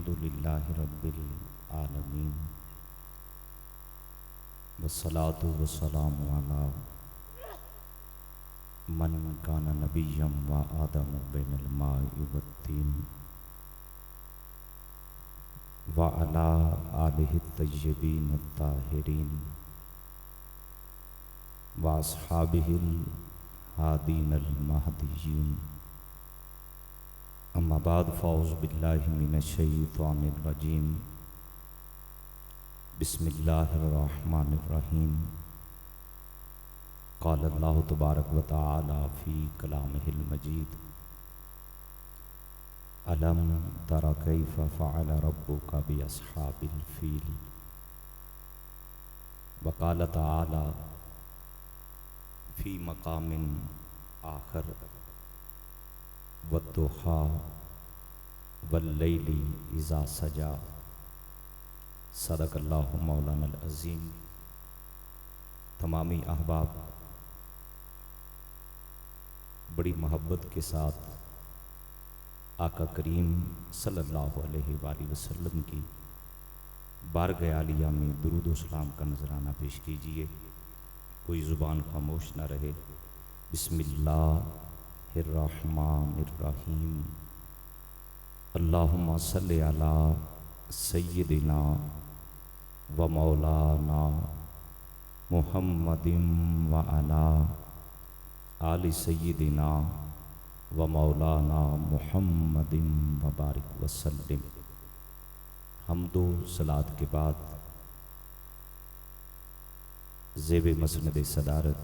अल्हम्दुलिल्लाहि रब्बिल आलमीन वस्सलातु वस्सलामु अला मन काना नबिय्यम व आदमु बैनल माइ वत्तीन व अला आलिहि तय्यबीन अत्ताहिरीन व अस्हाबिहिल हादीनल महदिय्यीन। अम्मा बाद फ़ौज़ु बिल्लाहि मिनश शैतानिर रजीम। बिस्मिल्लाहिर रहमानिर रहीम। क़ाल अल्लाहु तबारक व तआला फ़ी कलामिहिल मजीद। अलम तरा कैफ़ फ़अल रब्बुका बि अस्हाबिल फ़ील। व क़ाल तआला फ़ी मक़ामिन आख़र वद्दुहा वल्लैलि इज़ा सजा। सदक़ल्लाहु मौलानल अज़ीम। तमामी अहबाब बड़ी मोहब्बत के साथ आका करीम सल्लल्लाहु अलैहि वसल्लम की बारगाह आलिया में दुरूद व सलाम का नजराना पेश कीजिए। कोई ज़ुबान खामोश न रहे। बिस्मिल्लाहिर्रहमानिर्रहीम। अल्लाहुम्मा सल्लि अला सय्यिदिना व मौलाना मुहम्मदिन व अला आलि सय्यिदिना व मौलाना मुहम्मदिन व बारिक वसल्लिम। हम्दो सलात के बाद ज़ेब मसनद सदारत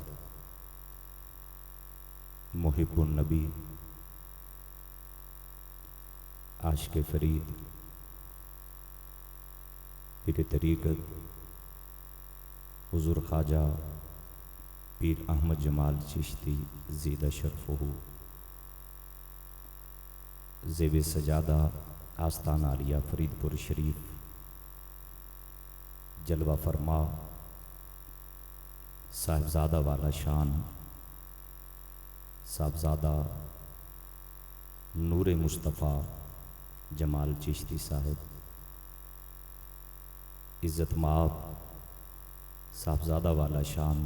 मुहिब्बुन नबी आशिक़ फ़रीद पीर तरीक़त हुज़ूर ख्वाजा पीर अहमद जमाल चिश्ती ज़ीदा शरफ़हू ज़ेब सजादा आस्ताना आलिया फ़रीदपुर शरीफ जलवा फरमा साहिबजादा वाला शान साहबजादा नूर मुस्तफ़ा जमाल चिश्ती साहिब, इज़्ज़त माब साहबजादा वाला शान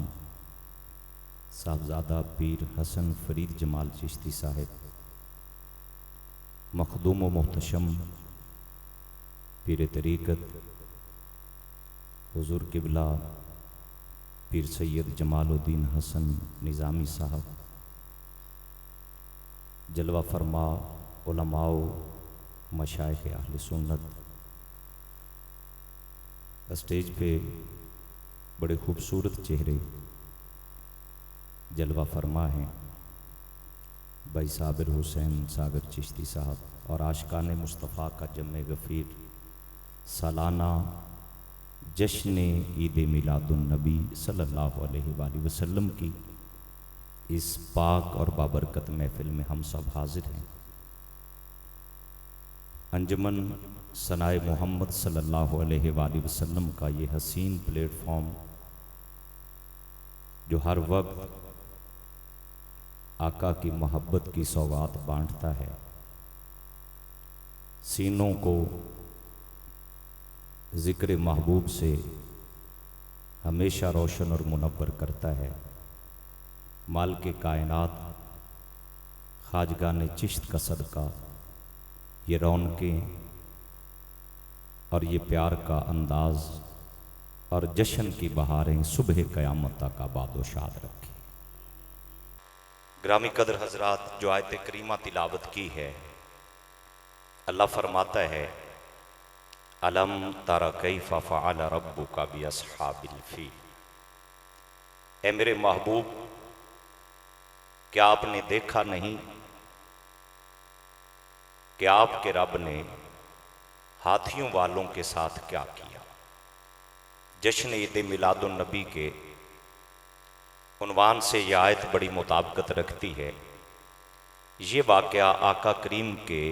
साहबजादा पीर हसन फ़रीद जमाल चिश्ती साहिब, मखदूम व मोहतशम पीर तरीक़त हुज़ूर क़िबला पीर सैयद जमालुद्दीन हसन निज़ामी साहब, जलवा फरमा उलमाओ मशाइख़ अहले सुन्नत। स्टेज पे बड़े खूबसूरत चेहरे जलवा फरमा हैं भाई साबिर हुसैन सागर चिश्ती साहब और आशिकाने मुस्तफ़ा का जम्मे गफ़ीर सालाना जश्न ईद मिलादुन नबी सल्लल्लाहु अलैहि वसल्लम की इस पाक और बाबरकत महफ़िल में हम सब हाजिर हैं। अंजुमन सनाए मोहम्मद सल्लल्लाहु अलैहि वसल्लम का ये हसीन प्लेटफॉर्म जो हर वक्त आका की मोहब्बत की सौगात बांटता है, सीनों को ज़िक्र महबूब से हमेशा रोशन और मुनव्वर करता है। माल के कायनात ख़ाजगाने चिश्त का सदका ये रौनकें और ये प्यार का अंदाज़ और जश्न की बहारें सुबह क़यामत तक आबाद व शाद रखें। ग्रामी कदर हजरात, जो आयत करीमा तिलावत की है, अल्लाह फरमाता है अलम तरा कैफ़ फ़अल रब्बुका बि अस्हाबिल फ़ील। ए मेरे महबूब, क्या आपने देखा नहीं कि आपके रब ने हाथियों वालों के साथ क्या किया। जश्न ईद मिलादुन नबी के उन्वान से यह आयत बड़ी मुताबिकत रखती है। ये वाक़या आका करीम के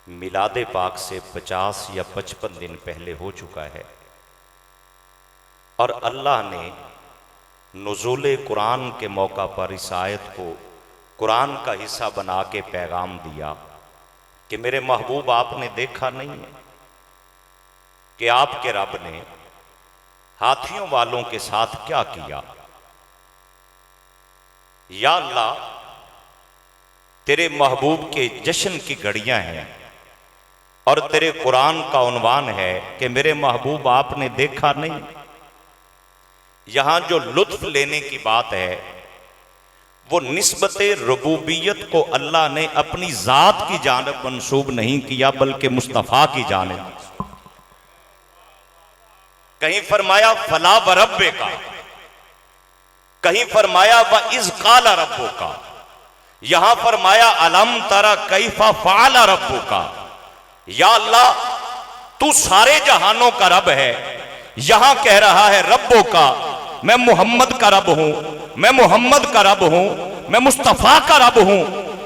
मिलादे पाक से 50 या 55 दिन पहले हो चुका है और अल्लाह ने नुज़ूल कुरान के मौका पर इस आयत को कुरान का हिस्सा बना के पैगाम दिया कि मेरे महबूब आपने देखा नहीं है कि आपके रब ने हाथियों वालों के साथ क्या किया। या अल्लाह, तेरे महबूब के जश्न की घड़ियां हैं और तेरे कुरान का उन्वान है कि मेरे महबूब आपने देखा नहीं। यहां जो लुत्फ लेने की बात है वो निस्बते रुबूबियत को अल्लाह ने अपनी जात की जानिब मंसूब नहीं किया बल्कि मुस्तफ़ा की जानिब। कहीं फरमाया फला व रब्बे का, कहीं फरमाया व इज़ क़ाला रब्बो का, यहां फरमाया अलम तरा कैफा फ़अला रब्बो का। या अल्लाह, तू सारे जहानों का रब है। यहां कह रहा है रब्बो का, मैं मोहम्मद का रब हूं, मैं मोहम्मद का रब हूं, मैं मुस्तफा का रब हूं।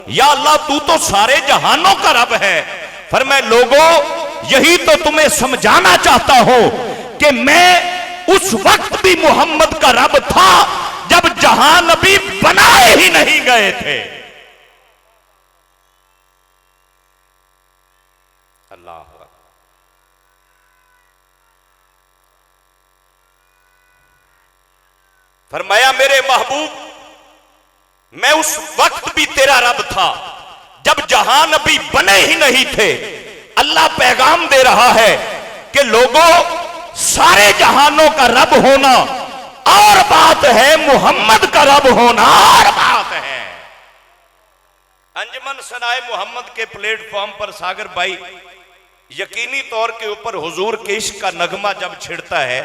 या अल्लाह, तू तो सारे जहानों का रब है। फिर मैं लोगों, यही तो तुम्हें समझाना चाहता हूं कि मैं उस वक्त भी मोहम्मद का रब था जब जहान अभी बनाए ही नहीं गए थे। अल्लाह, फरमाया मेरे महबूब, मैं उस वक्त भी तेरा रब था जब जहान अभी बने ही नहीं थे। अल्लाह पैगाम दे रहा है कि लोगों, सारे जहानों का रब होना और बात है, मोहम्मद का रब होना और बात है। अंजुमन सनाए मोहम्मद के प्लेटफॉर्म पर सागर भाई यकीनी तौर के ऊपर हुजूर के इश्क का नगमा जब छिड़ता है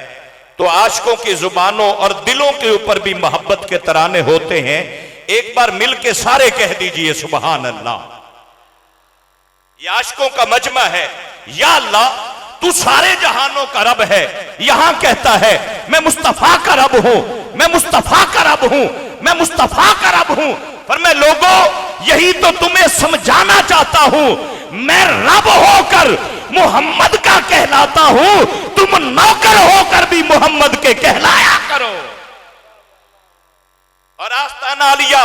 तो आशिकों की जुबानों और दिलों के ऊपर भी मोहब्बत के तराने होते हैं। एक बार मिलके सारे कह दीजिए सुभान अल्लाह। ये आशिकों का मजमा है। या अल्लाह, तू सारे जहानों का रब है। यहां कहता है मैं मुस्तफा का रब हूं, मैं मुस्तफा का रब हूं, मैं मुस्तफा का रब हूं। पर मैं लोगों, यही तो तुम्हें समझाना चाहता हूं, मैं रब होकर मोहम्मद का कहलाता हूं, तुम नौकर होकर भी मोहम्मद के कहलाया करो। और आस्ताना आलिया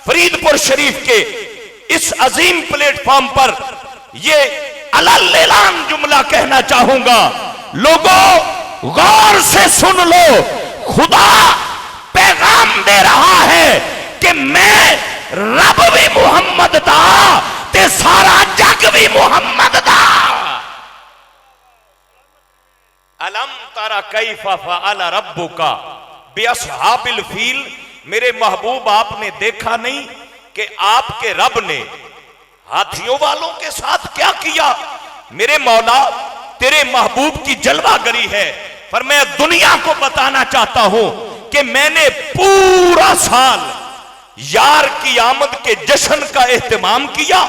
फरीदपुर शरीफ के इस अजीम प्लेटफॉर्म पर यह अलल-ऐलान जुमला कहना चाहूंगा, लोगों गौर से सुन लो, खुदा पैगाम दे रहा है कि मैं रब भी मोहम्मद दा ते सारा जग भी मोहम्मद दा। अलम तरा कैफा फ़अला रब्बुका बिअस्हाबिल फील, मेरे महबूब आपने देखा नहीं कि आपके रब ने हाथियों वालों के साथ क्या किया। मेरे मौला, तेरे महबूब की जलवागरी है। पर मैं दुनिया को बताना चाहता हूं कि मैंने पूरा साल यार की आमद के जश्न का एहतमाम किया।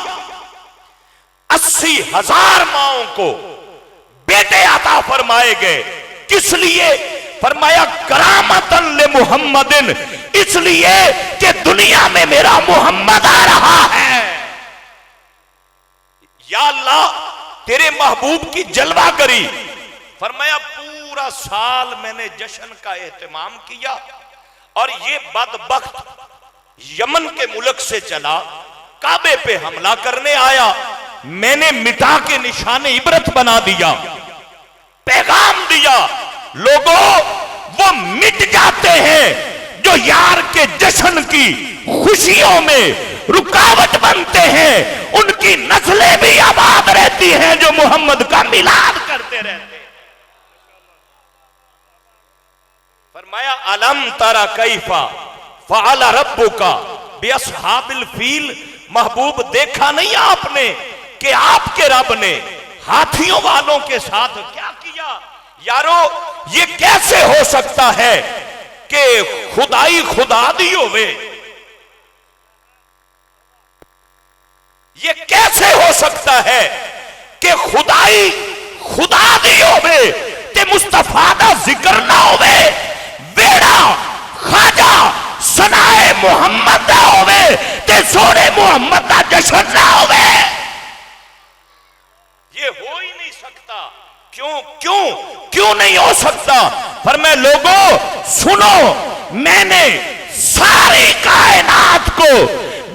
80,000 माओं को बेटे अता फरमाए गए। किस लिए? फरमाया करामतन ले मुहम्मदिन, इसलिए कि दुनिया में मेरा मोहम्मद आ रहा है। या अल्लाह, तेरे महबूब की जलवा करी। फरमाया पूरा साल मैंने जश्न का एहतमाम किया और ये बदबख्त यमन के मुल्क से चला, काबे पे हमला करने आया। मैंने मिटा के निशाने इबरत बना दिया, पैगाम दिया, लोगों वो मिट जाते हैं जो यार के जश्न की खुशियों में रुकावट बनते हैं, उनकी नस्लें भी आबाद रहती हैं जो मोहम्मद का मिलाद करते रहते हैं। फरमाया अलम तरा कैफा फ़अला रब्बुका बिअस्हाबिल फील, महबूब देखा नहीं आपने कि आपके रब ने हाथियों वालों के साथ क्या किया। यारो, ये कैसे हो सकता है कि खुदाई खुदा दी होवे? ये कैसे हो सकता है कि खुदाई खुदा दी होवे ते मुस्तफा दा जिक्र ना होवे, बेड़ा खाजा सनाए मोहम्मद दा होवे ते सोने मोहम्मद दा जश्न ना होवे? ये हो ही नहीं सकता। क्यों क्यों क्यों नहीं हो सकता? पर मैं लोगों सुनो, मैंने सारी कायनात को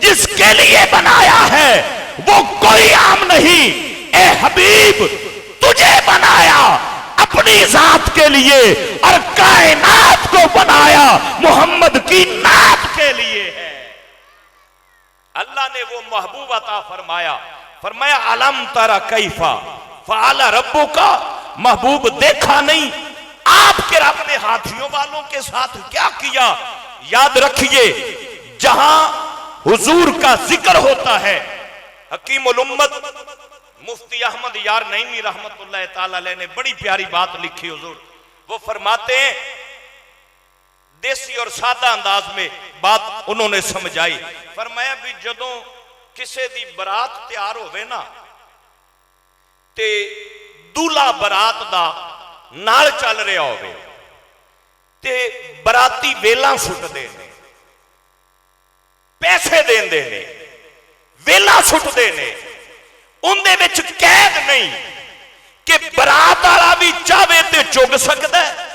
जिसके लिए बनाया है वो कोई आम नहीं। ए हबीब, तुझे बनाया अपनी जात के लिए और कायनात को बनाया मोहम्मद की नात के लिए है। अल्लाह ने वो महबूब अता फरमाया, फरमाया अलम तरा कैफा फ़अला रब्बुका, महबूब देखा नहीं आपके रब ने हाथियों वालों के साथ क्या किया। याद रखिए, जहां हुजूर का जिक्र होता है, हकीमुल उम्मत मुफ्ती अहमद यार नईमी रहमतुल्लाह ताला अलैह ने बड़ी प्यारी बात लिखी हुजूर। वो फरमाते हैं, देसी और सादा अंदाज में बात उन्होंने समझाई। फरमाया भी जदों किसी दी बरात तैयार होवे ना ते दूल्हा बरात दा नाल चल रहा होवे ते बराती वेला सुटदे ने, पैसे देंदे ने, वेला सुटदे ने। उनदे विच कैद नहीं कि बरात वाला भी चाहे ते चुग सकदा है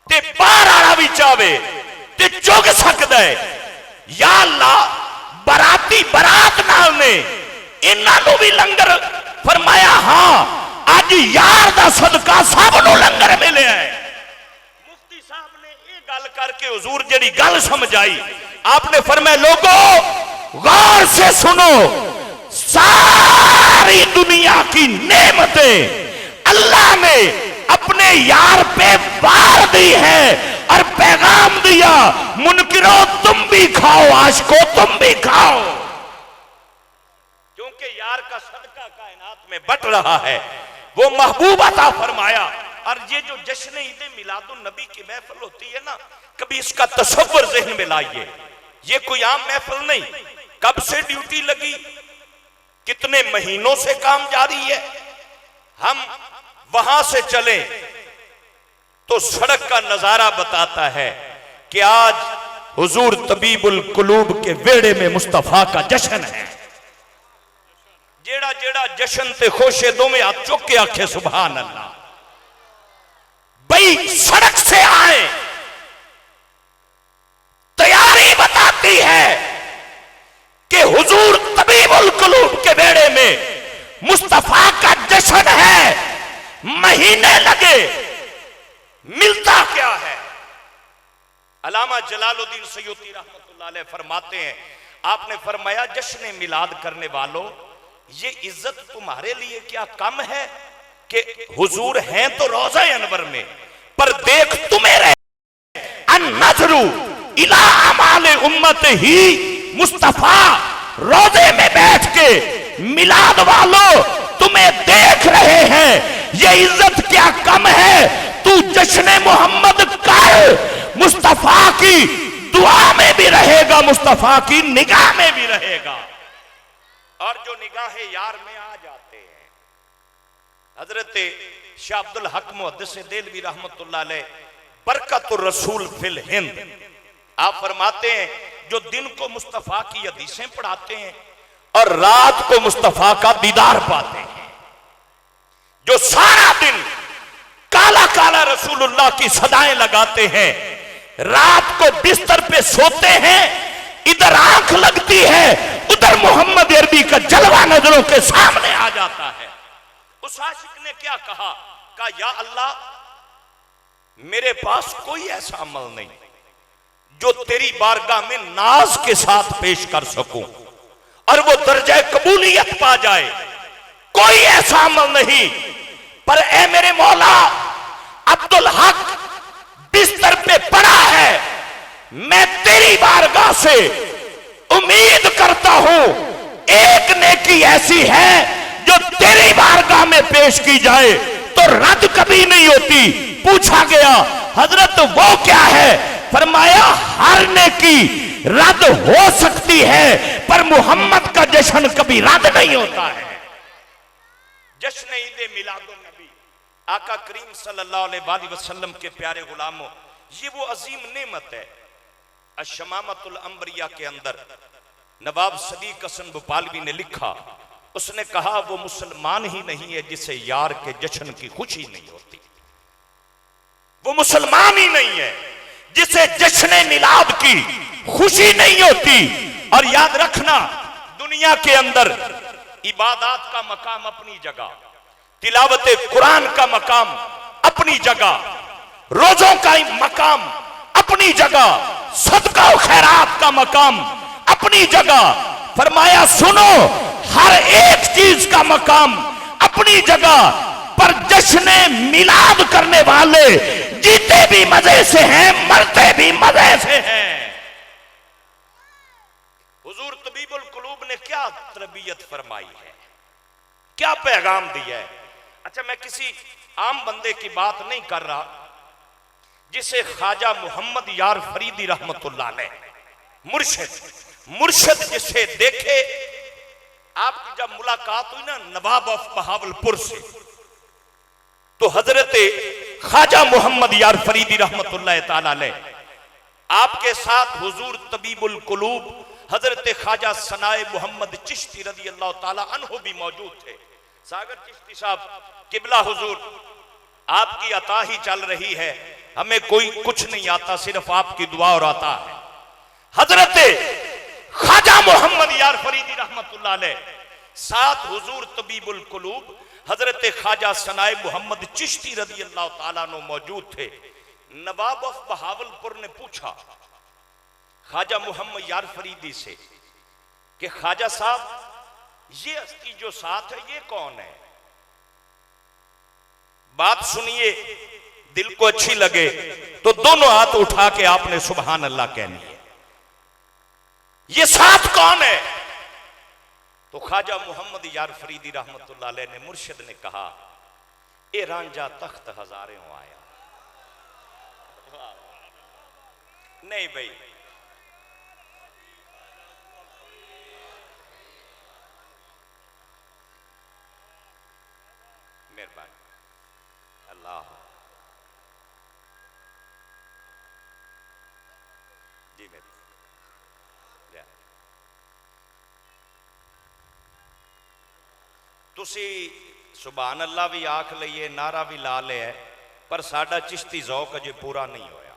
ते बाहर वाला भी चाहे ते चुग सकदा है। या अल्लाह, बराती बरात नाल ने, इन्हां नूं भी लंगर फरमाया। हां, अज यार दा सदका सबनूं लंगर मिलिया है। मुफ्ती साहब ने यह गल करके हुजूर जेड़ी गल समझाई, आपने फरमाया लोगों गौर से सुनो, सारी दुनिया की नेमतें अल्लाह ने अपने यार पे बार दी है और पैगाम दिया, मुनकिरो तुम भी खाओ, आशिको तुम भी खाओ, क्योंकि यार का सदका कायनात में बट रहा है। वो महबूब अता फरमाया। और ये जो जश्न ईद मिलादुन नबी की महफिल होती है ना, कभी इसका तसव्वुर ज़हन में लाइए, ये कोई आम महफिल नहीं। कब से ड्यूटी लगी, कितने महीनों से काम जारी है। हम वहां से चले तो सड़क का नजारा बताता है कि आज हुजूर तबीबुल कुलूब के वेड़े में मुस्तफा का जश्न है। जेड़ा जेड़ा जश्न ते खुशे दोवें हाथ चुक के आखे सुभान अल्लाह। भाई सड़क से आए, तैयारी बताती है कि हुजूर तबीबुल कुलूब के बेड़े में मुस्तफा का जश्न है। महीने लगे, मिलता क्या है। अल्लामा जलालुद्दीन सयूती रहमतुल्लाह अलैह फरमाते हैं, आपने फरमाया जश्न मिलाद करने वालों, ये इज्जत तुम्हारे लिए क्या कम है कि हुजूर हैं तो रोज़ा अनवर में, पर देख तुम्हें रहे अन्नज़रू इला अमाले उम्मत ही, मुस्तफा रोजे में बैठ के मिलाद वालों तुम्हें देख रहे हैं। ये इज्जत क्या कम है, तू जश्न मोहम्मद कर, मुस्तफा की दुआ में भी रहेगा, मुस्तफा की निगाह में भी रहेगा। और जो निगाहे यार में आ जाते हैं, हजरत शाह अब्दुल हक मुहद्दिस देलवी रहमतुल्लाह अलैह बरकतुर रसूल फिल हिंद, आप फरमाते हैं जो दिन को मुस्तफा की हदीसें पढ़ाते हैं और रात को मुस्तफा का दीदार पाते हैं, जो सारा दिन काला काला रसूलुल्लाह की सदाएं लगाते हैं, रात को बिस्तर पे सोते हैं, इधर आंख लगती है, उधर मोहम्मद अरबी का जलवा नजरों के सामने आ जाता है। उस आशिक ने क्या कहा, या अल्लाह मेरे पास कोई ऐसा अमल नहीं जो तेरी बारगाह में नाज के साथ पेश कर सकूं और वो दर्जा कबूलियत पा जाए, कोई ऐसा अमल नहीं। पर ए मेरे मौला, अब्दुल हक बिस्तर पे पड़ा है, मैं तेरी बारगाह से उम्मीद करता हूं एक नेकी ऐसी है जो तेरी बारगाह में पेश की जाए तो रद्द कभी नहीं होती। पूछा गया हजरत वो क्या है, फरमाया हर नेकी रद्द हो सकती है पर मोहम्मद का जश्न कभी रद्द नहीं होता है। जश्न ईद मिलादुन नबी, आका करीम सल्लल्लाहु अलैहि वसल्लम के प्यारे गुलामों, ये वो अजीम नेमत है। अशमामतुल अंबरिया के अंदर नवाब सदीक हसन भोपालवी ने लिखा, उसने कहा वो मुसलमान ही नहीं है जिसे यार के जश्न की खुशी नहीं होती, वो मुसलमान ही नहीं है जिसे जश्न मिलाद की खुशी नहीं होती। और याद रखना, दुनिया के अंदर इबादत का मकाम अपनी जगह, तिलावत कुरान का मकाम अपनी जगह, रोजों का मकाम अपनी जगह, सदका और खैरात का मकाम अपनी जगह। फरमाया सुनो, हर एक चीज का मकाम अपनी जगह, पर जश्न मिलाद करने वाले जीते भी मजे से हैं, मरते भी मजे से हैं। हुजूर तबीबुल कुलूब ने क्या तरबियत फरमाई है, क्या पैगाम दिया है। अच्छा, मैं किसी आम बंदे की बात नहीं कर रहा, जिसे ख्वाजा मोहम्मद यार फरीदी रहमतुल्लाह ने मुर्शिद जिसे देखे, आपकी जब मुलाकात हुई ना नवाब ऑफ बहावलपुर से, तो हजरत ख्वाजा मोहम्मद यार फरीदी रहमतुल्लाह ताला अलैह आपके साथ हुजूर तबीबुल कुलूब हजरत ख्वाजा सनाए मोहम्मद चिश्ती रजी अल्लाह ताला अन्हु भी मौजूद थे। सागर चिश्ती साहब किबला हुजूर, आपकी अता ही चल रही है, हमें कोई कुछ नहीं आता, सिर्फ आपकी दुआ और आता है। हजरत ख्वाजा मोहम्मद यार फरीदी रहमतुल्लाह अलैह साथ हुजूर तबीबुल कुलूब हजरत ख्वाजा सनाए मोहम्मद चिश्ती रजी अल्लाह ताला अन्हु मौजूद थे। नवाब ऑफ बहावलपुर ने पूछा ख्वाजा मोहम्मद यार फरीदी से कि ख्वाजा साहब, ये हस्ती जो साथ है ये कौन है? बात सुनिए, दिल को अच्छी लगे तो दोनों हाथ उठा के आपने सुभान अल्लाह कहनी है। ये साथ कौन है? तो ख्वाजा मोहम्मद यार फरीदी रहमतुल्लाह अलैह ने, मुर्शिद ने कहा, ए रांझा तख्त हजारे आया। नहीं भाई, मेहरबानी अल्लाह जी। मेरे तुसी सुभान अल्लाह भी आख लईए, नारा भी ला लिया, पर साडा चिश्ती ज़ौक अजे पूरा नहीं होया।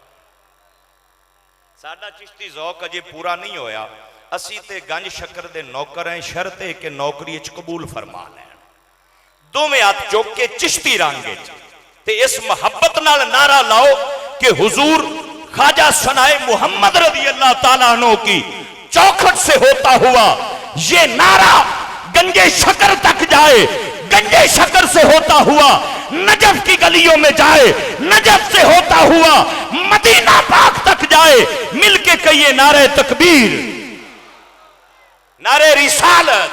साडा चिश्ती ज़ौक अजे पूरा नहीं होया। असी ते गंज शक्कर दे नौकर हैं, शर्त है कि नौकरी कबूल फरमा लैन। दोवें हाथ चुक के चिश्ती रंगे ते इस मोहब्बत नाल नारा लाओ कि हुजूर ख्वाजा सनाए मोहम्मद रज़ी अल्लाह ताला अन्हु की चौखट से होता हुआ ये नारा गंजे शक्कर तक जाए, गंजे शक्कर से होता हुआ नजफ की गलियों में जाए, नजफ से होता हुआ मदीना पाक तक जाए। मिलके कहिए नारे तकबीर, नारे रिसालत।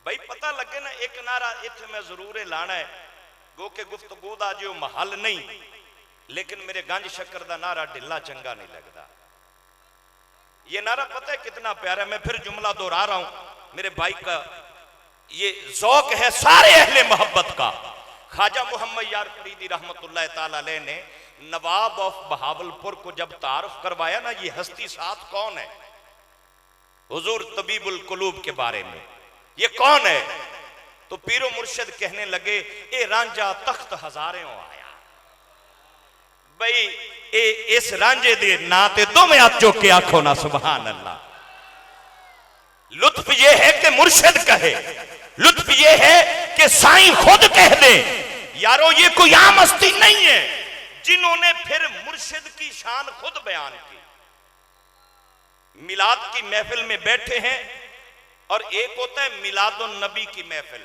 भाई पता लगे ना, एक नारा इत्थे मैं जरूर लाना है, गो के गुफ्तगू दा जो महल नहीं, लेकिन मेरे गंज शक्कर दा नारा ढिला चंगा नहीं लगता। ये नारा पता है कितना प्यारा है। मैं फिर जुमला दोहरा रहा हूं, मेरे भाई का ये ज़ौक है सारे अहले मोहब्बत का। ख्वाजा मोहम्मद यार फरीदी रहमतुल्लाह ताला अलैह ने नवाब ऑफ बहावलपुर को जब तारुफ करवाया ना, ये हस्ती साथ कौन है, हुजूर तबीबुल कुलूब के बारे में, ये कौन है, तो पीरो मुर्शिद कहने लगे, ए रांझा तख्त हजारे आया। भाई इस रांझे दे ना ते दोवें हाथ चुक के आखो ना सुभान अल्लाह। लुत्फ ये है कि मुर्शिद कहे, लुत्फ ये है कि साईं खुद कह दे। यारो ये कोई आम हस्ती नहीं है जिन्होंने फिर मुर्शिद की शान खुद बयान की। मिलाद की महफिल में बैठे हैं, और एक होता है मिलादुन नबी की महफिल,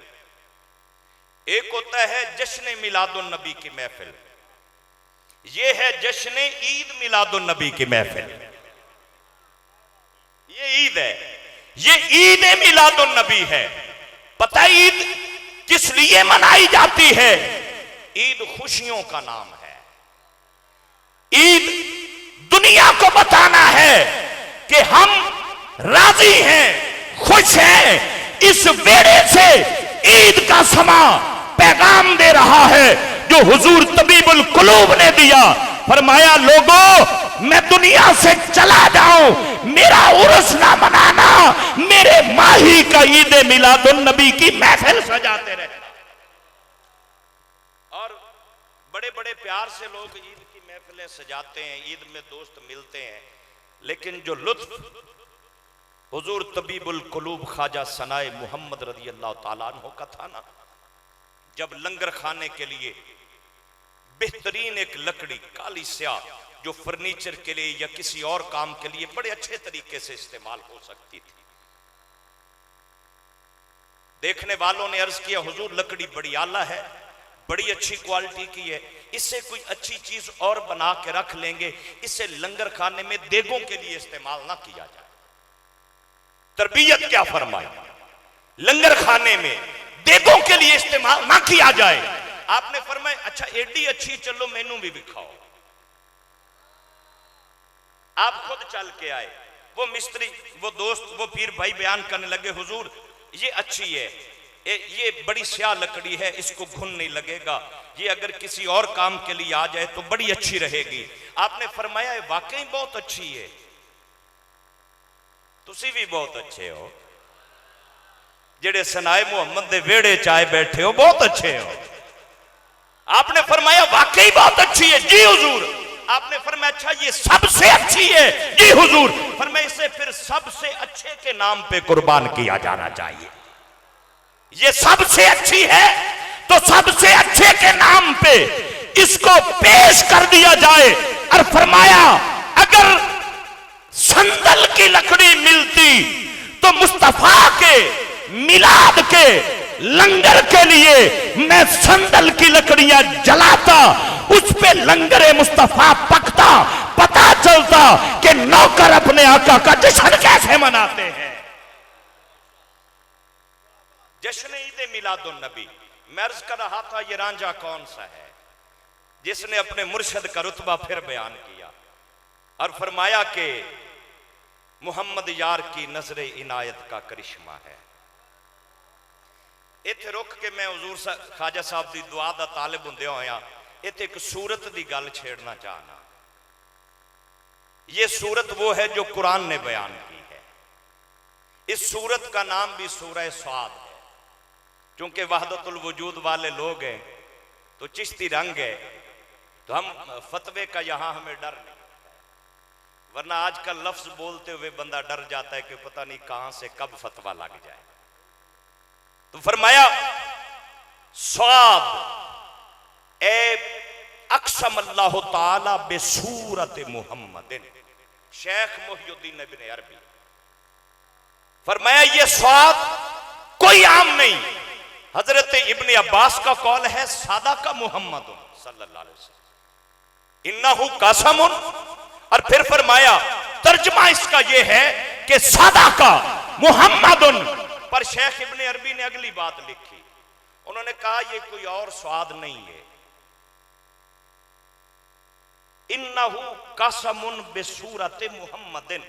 एक होता है जश्न मिलादुन नबी की महफिल। ये है जश्न ईद मिलादुन नबी की महफिल, ये ईद है, ये ईद मिलादुन नबी है। पता है ईद किस लिए मनाई जाती है? ईद खुशियों का नाम है। ईद दुनिया को बताना है कि हम राजी हैं, खुश हैं। इस बेड़े से ईद का समा पैगाम दे रहा है जो हुजूर तबीबुल कुलूब ने दिया। फरमाया लोगों, मैं दुनिया से चला जाऊं, मेरा उर्स ना मनाना, मेरे माही का ईद मिलादुन नबी की महफिल सजाते रहना। और बड़े बड़े प्यार से लोग ईद की महफिलें सजाते हैं, ईद में दोस्त मिलते हैं, लेकिन जो लुत्फ हुजूर तबीबुल कुलूब ख्वाजा सनाए मोहम्मद रज़ी अल्लाह ताला अन्हु का था ना, जब लंगर खाने के लिए बेहतरीन एक लकड़ी काली स्याह जो फर्नीचर के लिए या किसी और काम के लिए बड़े अच्छे तरीके से इस्तेमाल हो सकती थी, देखने वालों ने अर्ज किया हुजूर लकड़ी बड़ी आला है, बड़ी अच्छी क्वालिटी की है, इससे कोई अच्छी चीज और बना के रख लेंगे, इसे लंगर खाने में देगों के लिए इस्तेमाल ना किया जाए। तरबियत क्या फरमाई, लंगर खाने में देगों के लिए इस्तेमाल ना किया जाए। आपने फरमाया अच्छा एडी अच्छी, चलो मेनू भी दिखाओ। आप खुद चल के आए, वो मिस्त्री, वो दोस्त, वो पीर भाई बयान करने लगे हुजूर ये अच्छी है, ये बड़ी स्याह लकड़ी है, इसको घुन नहीं लगेगा, ये अगर किसी और काम के लिए आ जाए तो बड़ी अच्छी रहेगी। आपने फरमाया वाकई बहुत अच्छी है, तुसी भी बहुत अच्छे हो, जेड़े सनाए मोहम्मद दे वेड़े चाय बैठे हो बहुत अच्छे हो। आपने फरमाया वाकई बहुत अच्छी है, जी हुजूर। आपने फरमाया अच्छा ये सबसे अच्छी है, जी हुजूर। फरमाया इसे फिर सबसे अच्छे के नाम पे कुर्बान किया जाना चाहिए। ये सबसे अच्छी है तो सबसे अच्छे के नाम पे इसको पेश कर दिया जाए। और फरमाया अगर संदल की लकड़ी मिलती तो मुस्तफा के मिलाद के लंगर के लिए मैं संदल की लकड़ियां जलाता, उस पे लंगरे मुस्तफा पकता, पता चलता कि नौकर अपने आका का जश्न कैसे मनाते हैं। जश्न ईद मिलादुन नबी। मैं अर्ज कर रहा था ये रांझा कौन सा है जिसने अपने मुर्शद का रुतबा फिर बयान किया और फरमाया कि मुहम्मद यार की नजर इनायत का करिश्मा है। इत्थे रुक के मैं हुजूर ख्वाजा साहब की दुआ का तालिब हुंदे होया इत्थे एक सूरत की गल छेड़ना चाहना। ये सूरत वो है जो कुरान ने बयान की है। इस सूरत का नाम भी सूरह स्वाद है। क्योंकि वहदतुल वजूद वाले लोग हैं तो चिश्ती रंग है, तो हम फतवे का यहां हमें डर नहीं, वरना आजकल लफ्ज बोलते हुए बंदा डर जाता है कि पता नहीं कहां से कब फतवा लग जाए। तो फरमाया स्वाद ए अक्सम अल्लाह ताला बेसूरत मुहम्मदिन। शेख मुहियुद्दीन इब्न अरबी फरमाया ये स्वाद कोई आम नहीं। हजरत इब्ने अब्बास का कौल है सादा का मुहम्मद सल्लल्लाहु अलैहि वसल्लम इन्नहु कसमुन। और फिर फरमाया तर्जमा इसका यह है कि सादा का मुहम्मदुन। पर शेख इब्ने अरबी ने अगली बात लिखी, उन्होंने कहा यह कोई और स्वाद नहीं है, इन्नहु कसमुन बेसूरत मुहम्मदिन।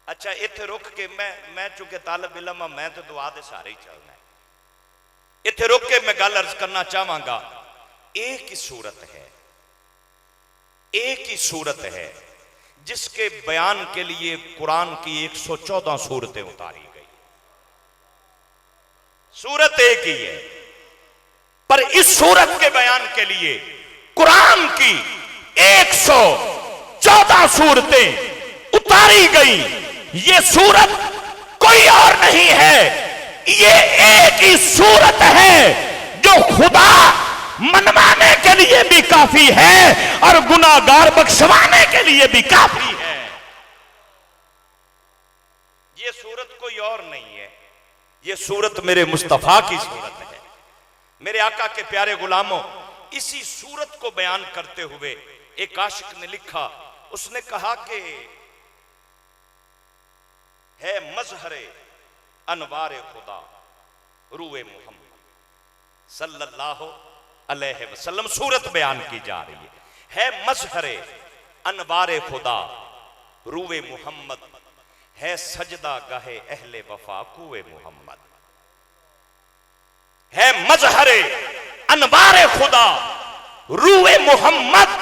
अच्छा इत्थे रुक के मैं चूंकि तालिब इल्म हां, मैं तो दुआ दे सारे ही चलना है। इत्थे रुक के मैं गल अर्ज करना चाहांगा, एक ही सूरत है, एक ही सूरत है जिसके बयान के लिए कुरान की 114 सूरतें उतारी गई। सूरत एक ही है, पर इस सूरत के बयान के लिए कुरान की 114 सूरतें उतारी गई। ये सूरत कोई और नहीं है, ये एक ही सूरत है जो खुदा मनवाने के लिए भी काफी है और गुनाहगार बख्शवाने के लिए भी काफी है। ये सूरत कोई और नहीं है, ये सूरत मेरे मुस्तफा की सूरत है। मेरे आका के प्यारे गुलामों, इसी सूरत को बयान करते हुए एक आशिक ने लिखा, उसने कहा कि है मजहरे अनवारे खुदा रूए मोहम्मद सल्लल्लाहु अलैहि वसल्लम। सूरत बयान की जा रही है मजहरे अनवारे खुदा रूए मोहम्मद, है सजदा गहे अहले वफा कुए मोहम्मद। है मजहरे अनवारे खुदा रूए मोहम्मद,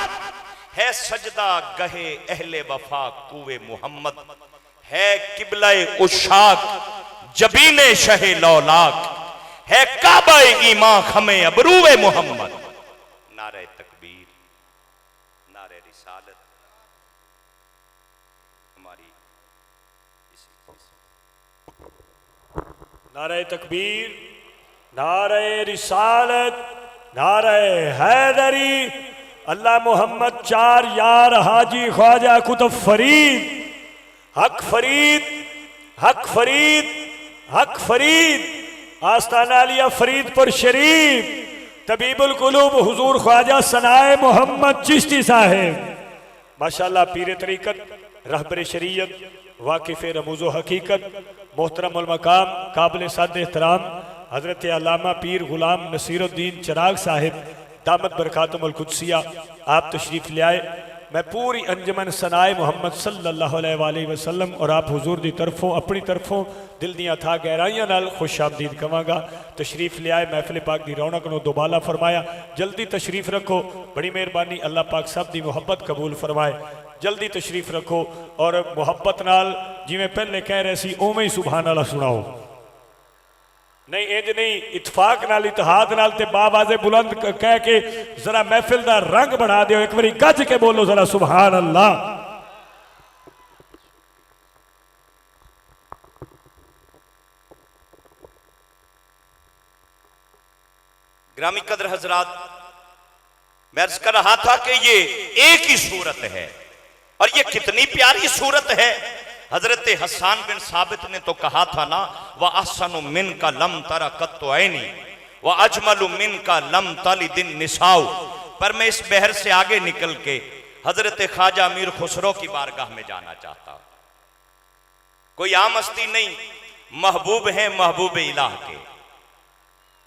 है सजदा गहे अहले वफा कुए मोहम्मद। है किबलाए उशाक जबीने शहे लौलाक, है काबा ईमा खमे अबरूए मोहम्मद। नारे तकबीर, नारे रिसालत। हमारी नारे तकबीर, नारे रिसालत, नारे हैदरी। अल्लाह मोहम्मद चार यार हाजी ख्वाजा कुतुब फरीद, हक फरीद, हक फरीद, हक फरीद, आस्ताना अलिया फरीदपुर शरीफ, तबीबुल कुलूब हुजूर ख्वाजा सनाए मोहम्मद चिश्ती साहेब। माशाअल्लाह पीर तरीकत, रहबर शरीयत, वाकिफ़ रमूज़ो हकीकत, मोहतरम उल मकाम, काबिल साद एहतराम हज़रत अल्लामा पीर गुलाम नसीरुद्दीन चिराग साहिब दामत बरकातुहुल कुद्सिया, आप तशरीफ़ ले आए। मैं पूरी अंजमन सनाए मोहम्मद सल्लल्लाहु अलैहि वसल्लम और आप हुजूर दी तरफों अपनी तरफों दिल दियां था गहराइयां नाल खुश आमदीद कवांगा। तशरीफ़ ले आए, महफिल पाक दी रौनक नूं दोबाला फरमाया। जल्दी तशरीफ़ रखो, बड़ी मेहरबानी, अल्लाह पाक सब दी मुहब्बत कबूल फरमाए। जल्दी तशरीफ़ रखो और मुहब्बत नाल जिवें पहले कह रहे सी उवें ही सुभान अल्लाह सुनाओ। नहीं इंज नहीं, इतफाक नाल इतिहाद नाल ते बावाज़े बुलंद कह के जरा महफिल दा रंग बढ़ा दियो। एक बारी गज के बोलो जरा सुभान अल्लाह। ग्रामी कदर हजरात, मैं अर्ज कर रहा था कि ये एक ही सूरत है और ये कितनी प्यारी सूरत है। हजरत हसन बिन साबित ने तो कहा था ना, वह अहसनु मिन का लम तरा कत्तो ऐनी वह अजमलु मिन का लम तली दिन निसाऊ। पर मैं इस बहर से आगे निकल के हजरत ख्वाजा अमीर खुसरो की बारगाह में जाना चाहता हूं। कोई आम हस्ती नहीं, महबूब है महबूब इलाह के,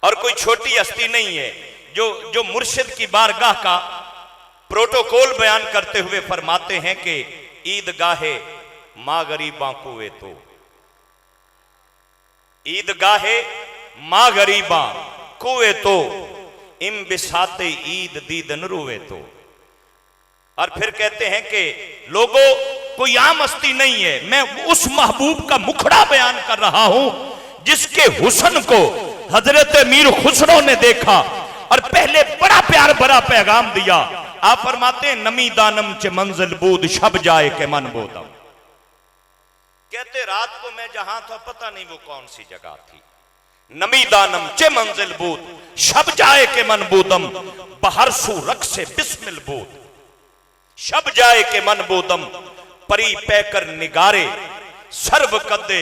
और कोई छोटी हस्ती नहीं है जो मुर्शिद की बारगाह का प्रोटोकॉल बयान करते हुए फरमाते हैं कि ईदगाहे माँ गरीबा कुए तो, ईदगाहे माँ गरीबा कुए तो, इम बिसाते ईद दीदन रुए तो। और फिर कहते हैं कि लोगों कोई आम हस्ती नहीं है, मैं उस महबूब का मुखड़ा बयान कर रहा हूं जिसके हुस्न को हजरत मीर खुसरो ने देखा और पहले बड़ा प्यार भरा पैगाम दिया। आप फरमाते हैं नमी दानम च मंजिल बूद शब जाए के मन बोदम। कहते रात को मैं जहां था पता नहीं वो कौन सी जगह थी। नमी दानम चे मंजिल बूद शब जाए के मन बूदम, बहर सू रख से बिस्मिल बूद शब जाए के मन बूदम, परी पैकर निगारे सर्व कदे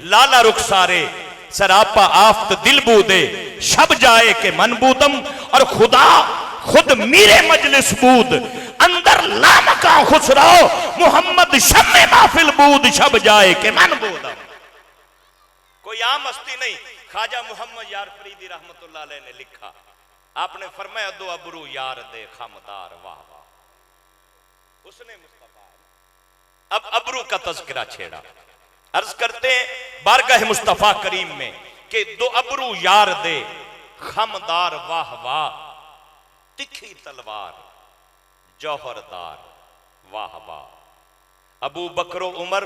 लाला रुखसारे, सरापा आफ्त दिल बूदे शब जाए के मन बूदम। और खुदा खुद मीरे मजलिस बूद अंदर लामका खुसराओ, मोहम्मद शम्मे माफिल बूद शब जाए के मन बूदम। कोई आम हस्ती नहीं, ख्वाजा मोहम्मद यार फरीदी रहमतुल्लाह अलैह ने लिखा, आपने फरमाया दो अबरू यार दे खमदार वाह वाह, उसने मुस्तफा। अब अबरू का तज़किरा छेड़ा। अर्ज करते हैं बारगाह मुस्तफा करीम में कि दो अबरू यार दे खमदार वाह वाह, तिखी तलवार जौहरदार वाह वाह। अबू बकरो उमर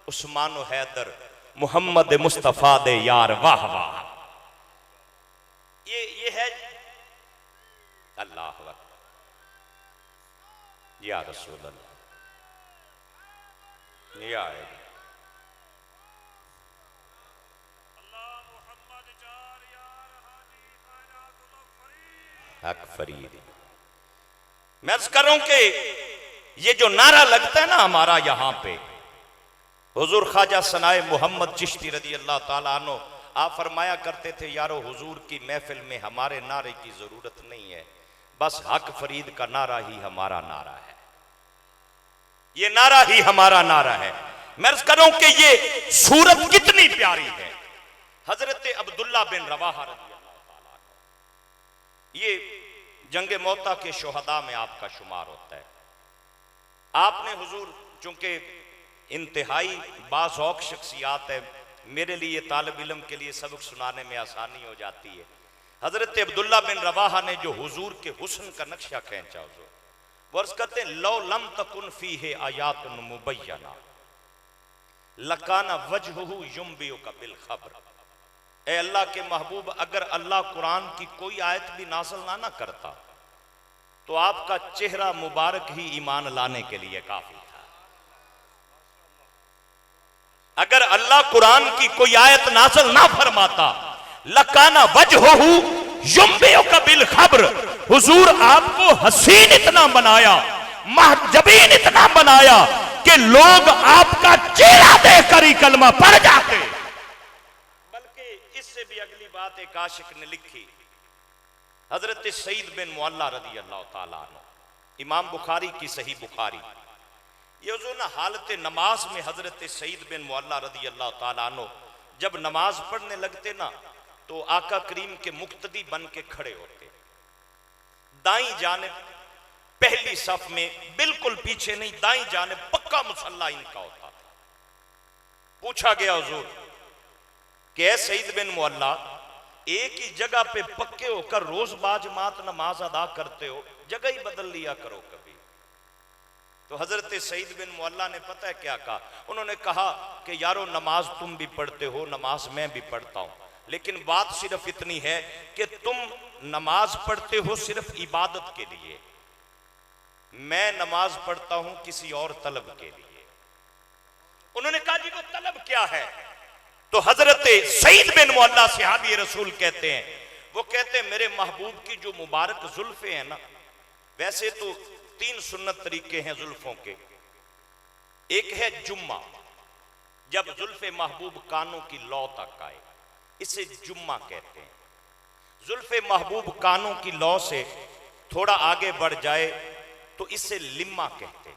उस्मान हैदर मोहम्मद मुस्तफा दे यार वाह वाह। ये है अल्लाह अकबर या रसूल अल्लाह या हक फरीद। मैं अर्ज कर रहा हूं कि ये जो नारा लगता है ना हमारा यहां पे, हुजूर ख्वाजा सनाए मोहम्मद चिश्ती रदी अल्लाह ताला अन्हु आप फरमाया करते थे, यारो हुजूर की महफिल में हमारे नारे की जरूरत नहीं है, बस हक फरीद का नारा ही हमारा नारा है, ये नारा ही हमारा नारा है। मैं अर्ज कर रहा हूं कि ये सूरत कितनी प्यारी है। हजरत अब्दुल्ला बिन रवाहा रदी ये जंगे मौता के शोहदा में आपका शुमार होता है। आपने हुजूर चूंकि इंतहाई बाज़ौक़ शख्सियात है, मेरे लिए तालिब इल्म के लिए सबक सुनाने में आसानी हो जाती है। हजरत अब्दुल्ला बिन रवाहा ने जो हुजूर के हुस्न का नक्शा खींचा, वो अर्ज़ करते हैं लौ लम तकुन फीहे आयातुन मुबय्यना लकाना वजहुहु युम्बियु का बिल खबर। ए अल्लाह के महबूब, अगर अल्लाह कुरान की कोई आयत भी नाज़िल ना करता तो आपका चेहरा मुबारक ही ईमान लाने के लिए काफी था। अगर अल्लाह कुरान की कोई आयत नाज़िल ना फरमाता, लकाना वजहहू युम्बिउ कबिल खब्र, हुजूर आपको हसीन इतना बनाया, महजबीन इतना बनाया कि लोग आपका चेहरा देखकर ही कलमा पढ़ जाते। बल्कि इससे भी अगली बात एक आशिक ने लिखी, हजरत सईद बिन मुअल्ला रदी अल्लाह ताला अन्हु, इमाम बुखारी की सही बुखारी, ये जो ना हालत नमाज में हजरत सईद बिन मुअल्ला रदी अल्लाह ताला अन्हु जब नमाज पढ़ने लगते ना, तो आका करीम के मुक्तदी बन के खड़े होते, दाईं जानिब पहली सफ में, बिल्कुल पीछे नहीं, दाईं जानिब पक्का मुसल्ला इनका होता था। पूछा गया हुजूर कि ऐ सईद बिन मुअल्ला, एक ही जगह पे पक्के होकर रोज बाजमात नमाज अदा करते हो, जगह ही बदल लिया करो कभी। तो हजरत सईद बिन मुअल्ला ने पता है क्या कहा? उन्होंने कहा कि यारो नमाज तुम भी पढ़ते हो, नमाज मैं भी पढ़ता हूं, लेकिन बात सिर्फ इतनी है कि तुम नमाज पढ़ते हो सिर्फ इबादत के लिए, मैं नमाज पढ़ता हूं किसी और तलब के लिए। उन्होंने कहा जी वो तलब क्या है? तो हजरत सईद बिन मुअल्ला सहाबी रसूल कहते हैं, वो कहते हैं मेरे महबूब की जो मुबारक जुल्फे हैं ना, वैसे तो 3 सुन्नत तरीके हैं जुल्फों के। एक है जुम्मा, जब जुल्फे महबूब कानों की लौ तक आए, इसे जुम्मा कहते हैं। जुल्फे महबूब कानों की लौ से थोड़ा आगे बढ़ जाए तो इसे लिम्मा कहते हैं।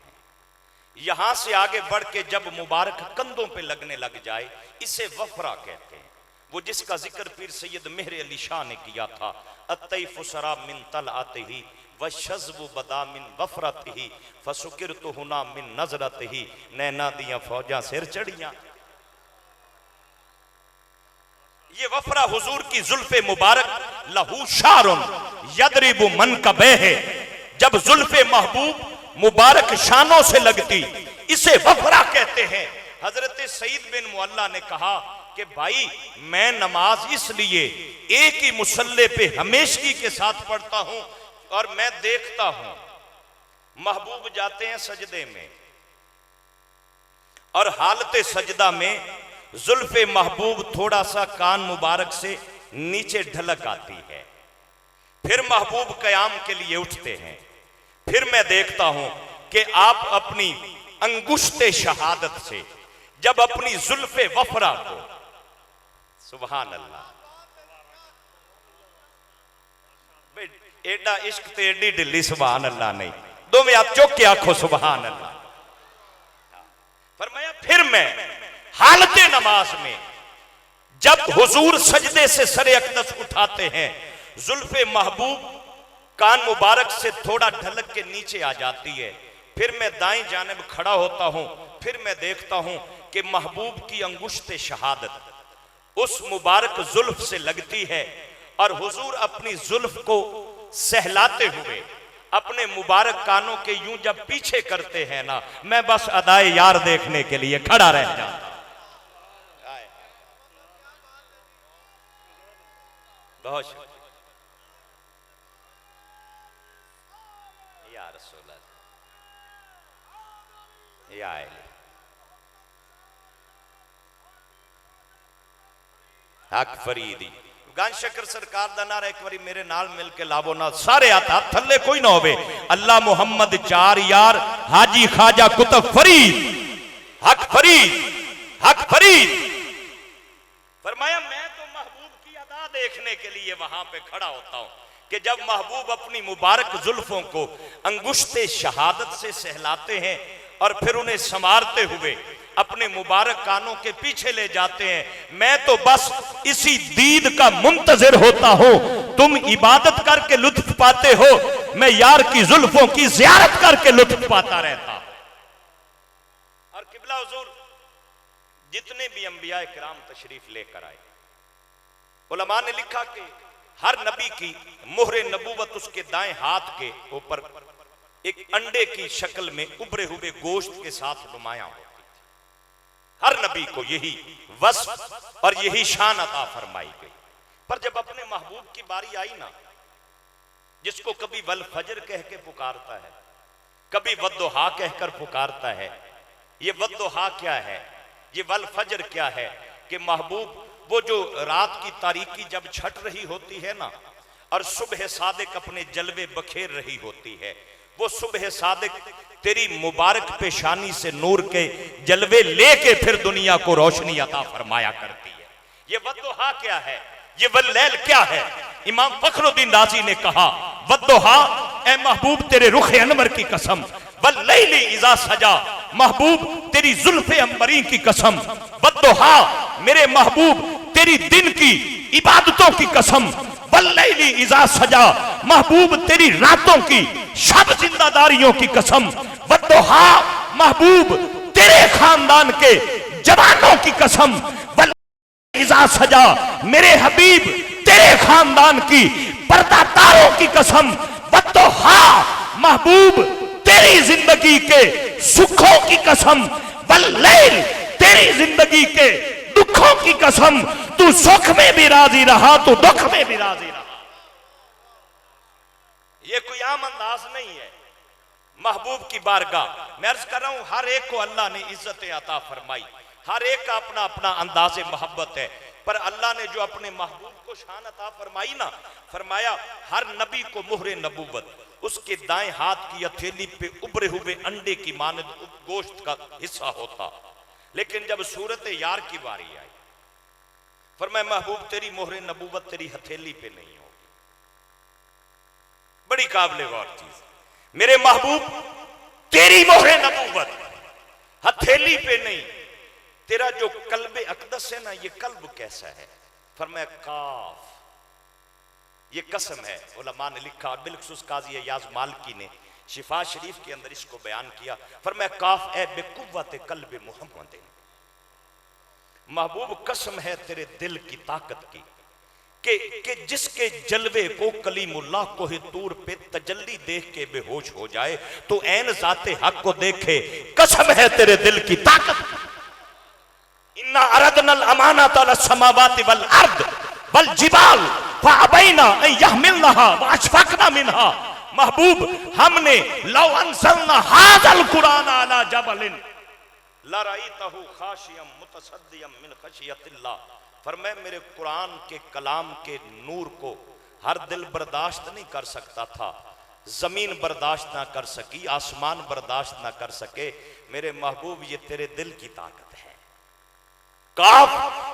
यहां से आगे बढ़ के जब मुबारक कंधों पे लगने लग जाए, इसे वफरा कहते हैं। वो जिसका जिक्र पीर सैयद मेहर अली शाह ने किया था, अत्तैफु सरा मिन तलअतिही व शज़्बु बदा मिन वफरतिही फसुकिरतु हुना मिन नज़रतिही, नैना दियां फौजां सिर चढ़ियां। ये वफरा हुजूर की जुल्फे मुबारक लहू शारुन यदरिबु मनकबैहि, जब जुल्फे महबूब मुबारक शानों से लगती, इसे वफरा कहते हैं। हजरत सईद बिन मुअल्ला ने कहा कि भाई मैं नमाज इसलिए एक ही मुसल्ले पे हमेशगी के साथ पढ़ता हूं, और मैं देखता हूं महबूब जाते हैं सजदे में, और हालत सजदा में जुल्फे महबूब थोड़ा सा कान मुबारक से नीचे ढलक आती है, फिर महबूब कयाम के लिए उठते हैं, फिर मैं देखता हूं कि आप अपनी अंगुश्ते शहादत से जब अपनी जुल्फे वफरा को, सुभान अल्लाह, एडा इश्क ते एडी ढिल्ली सुभान अल्लाह नहीं, दो में आप चौक के आखो सुभान अल्लाह। फरमाया फिर मैं हालते नमाज में जब हुजूर सजदे से सरे अकदस उठाते हैं, जुल्फे महबूब कान मुबारक से थोड़ा ढलक के नीचे आ जाती है, फिर मैं दाईं जानिब खड़ा होता हूं, फिर मैं देखता हूं कि महबूब की अंगुश्ते शहादत उस मुबारक जुल्फ से लगती है, और हुजूर अपनी जुल्फ को सहलाते हुए अपने मुबारक कानों के यूं जब पीछे करते हैं ना, मैं बस अदाए यार देखने के लिए खड़ा रह जाता। बहुत या रसूल अल्लाह, या हक फरीदी गान शकर सरकार दा नारा एक बारी मेरे नाल मिल के लावो ना, सारे हाथ थल्ले कोई ना होवे। अल्लाह मुहम्मद 4 यार हाजी ख्वाजा कुतुब फरीद, हक फरीद, हक फरीद। फरमाया मैं तो महबूब की अदा देखने के लिए वहां पे खड़ा होता हूं कि जब महबूब अपनी मुबारक जुल्फों को अंगुश्ते शहादत से सहलाते हैं और फिर उन्हें संवारते हुए अपने मुबारक कानों के पीछे ले जाते हैं, मैं तो बस इसी दीद का मुंतजिर होता हूं। तुम इबादत करके लुत्फ पाते हो, मैं यार की जुल्फों की जियारत करके लुत्फ पाता रहता। और किबला हुजूर जितने भी अंबिया इकराम तशरीफ लेकर आए, उलमा ने लिखा कि हर नबी की मोहरे नबूवत उसके दाएं हाथ के ऊपर एक अंडे की शक्ल में उभरे हुए गोश्त के साथ नुमाया होती थी। हर नबी को यही वस्फ और यही शान अता फरमाई गई। पर जब अपने महबूब की बारी आई ना, जिसको कभी वल फजर कह के पुकारता है, कभी वद्दुहा कहकर पुकारता है। ये वद्दुहा क्या है? ये वल फजर क्या है कि महबूब वो जो रात की तारीकी जब छट रही होती है ना, और सुबह सादिक अपने जलवे बखेर रही होती है, वो सुबह सादिक तेरी मुबारक पेशानी से नूर के जलवे लेके फिर दुनिया को रोशनी अता फरमाया करती है। ये वद्दुहा क्या है, ये वल्लैल क्या है? इमाम फखरुद्दीन राजी ने कहा, वद्दुहा ए महबूब तेरे रुख अनवर की कसम, वल्लैली इज़ा सजा महबूब तेरी जुल्फे अंबरी की कसम, वद्दुहा मेरे महबूब तेरी दिन की इबादतों की कसम, वल्लैली इज़ा सजा महबूब तेरी रातों की शब जिंदादारियों की कसम, वद्दुहा महबूब तेरे खानदान के जवानों की कसम, वल्लैली इज़ा सजा मेरे हबीब तेरे खानदान की पर्दादारों की कसम, वद्दुहा महबूब तेरी जिंदगी के सुखों की कसम, वल्लैल तेरी जिंदगी के दुखों की कसम, तू सुख में भी राजी रहा, तू दुख में भी राजी रहा। ये कोई आम अंदाज नहीं है महबूब की बारगाह। मैं अर्ज कर रहा हूं, हर एक को अल्लाह ने इज्जत अता फरमाई, हर एक का अपना अपना अंदाज मोहब्बत है, पर अल्लाह ने जो अपने महबूब को शान अता फरमाई ना, फरमाया हर नबी को मुहरे नबूवत उसके दाएं हाथ की हथेली पे उभरे हुए अंडे की मानद गोश्त का हिस्सा होता, लेकिन जब सूरत यार की बारी आई, फरमाया महबूब तेरी मोहरे नबूवत तेरी हथेली पे नहीं होगी। बड़ी काबिल गौर चीज, मेरे महबूब तेरी मोहरे नबूवत हथेली पे नहीं, तेरा जो कल्बे अकदस है ना, ये कल्ब कैसा है? फरमाया काफ, ये कसम है। उलमा ने लिखा, बिलखुसूस काजी याज मालकी ने शिफा शरीफ के अंदर इसको बयान किया, फरमाया काफ ए बेकुव्वत कल्ब मोहम्मद, महबूब कसम है तेरे दिल की ताकत की कि जिसके जलवे को कलीमुल्लाह कोहे तूर पे तजल्ली देख के बेहोश हो जाए तो ऐन जाते हक को देखे। कसम है तेरे दिल की ताकत। इन्ना अरदनल अमानत अल समावाति वल अर्द वल जिबाल फअबैना अन यहमिलनहा वअशफaqna मिनहा। महबूब हमने लौ अंज़लना हाज़ल कुरान अला जबलिन लराइतहु खाशियम मुतसद्दियम मिन खशियतिल्लाह। फरमाया मेरे कुरान के कलाम के नूर को हर दिल बर्दाश्त नहीं कर सकता था, जमीन बर्दाश्त ना कर सकी, आसमान बर्दाश्त ना कर सके। मेरे महबूब ये तेरे दिल की ताकत है। काफ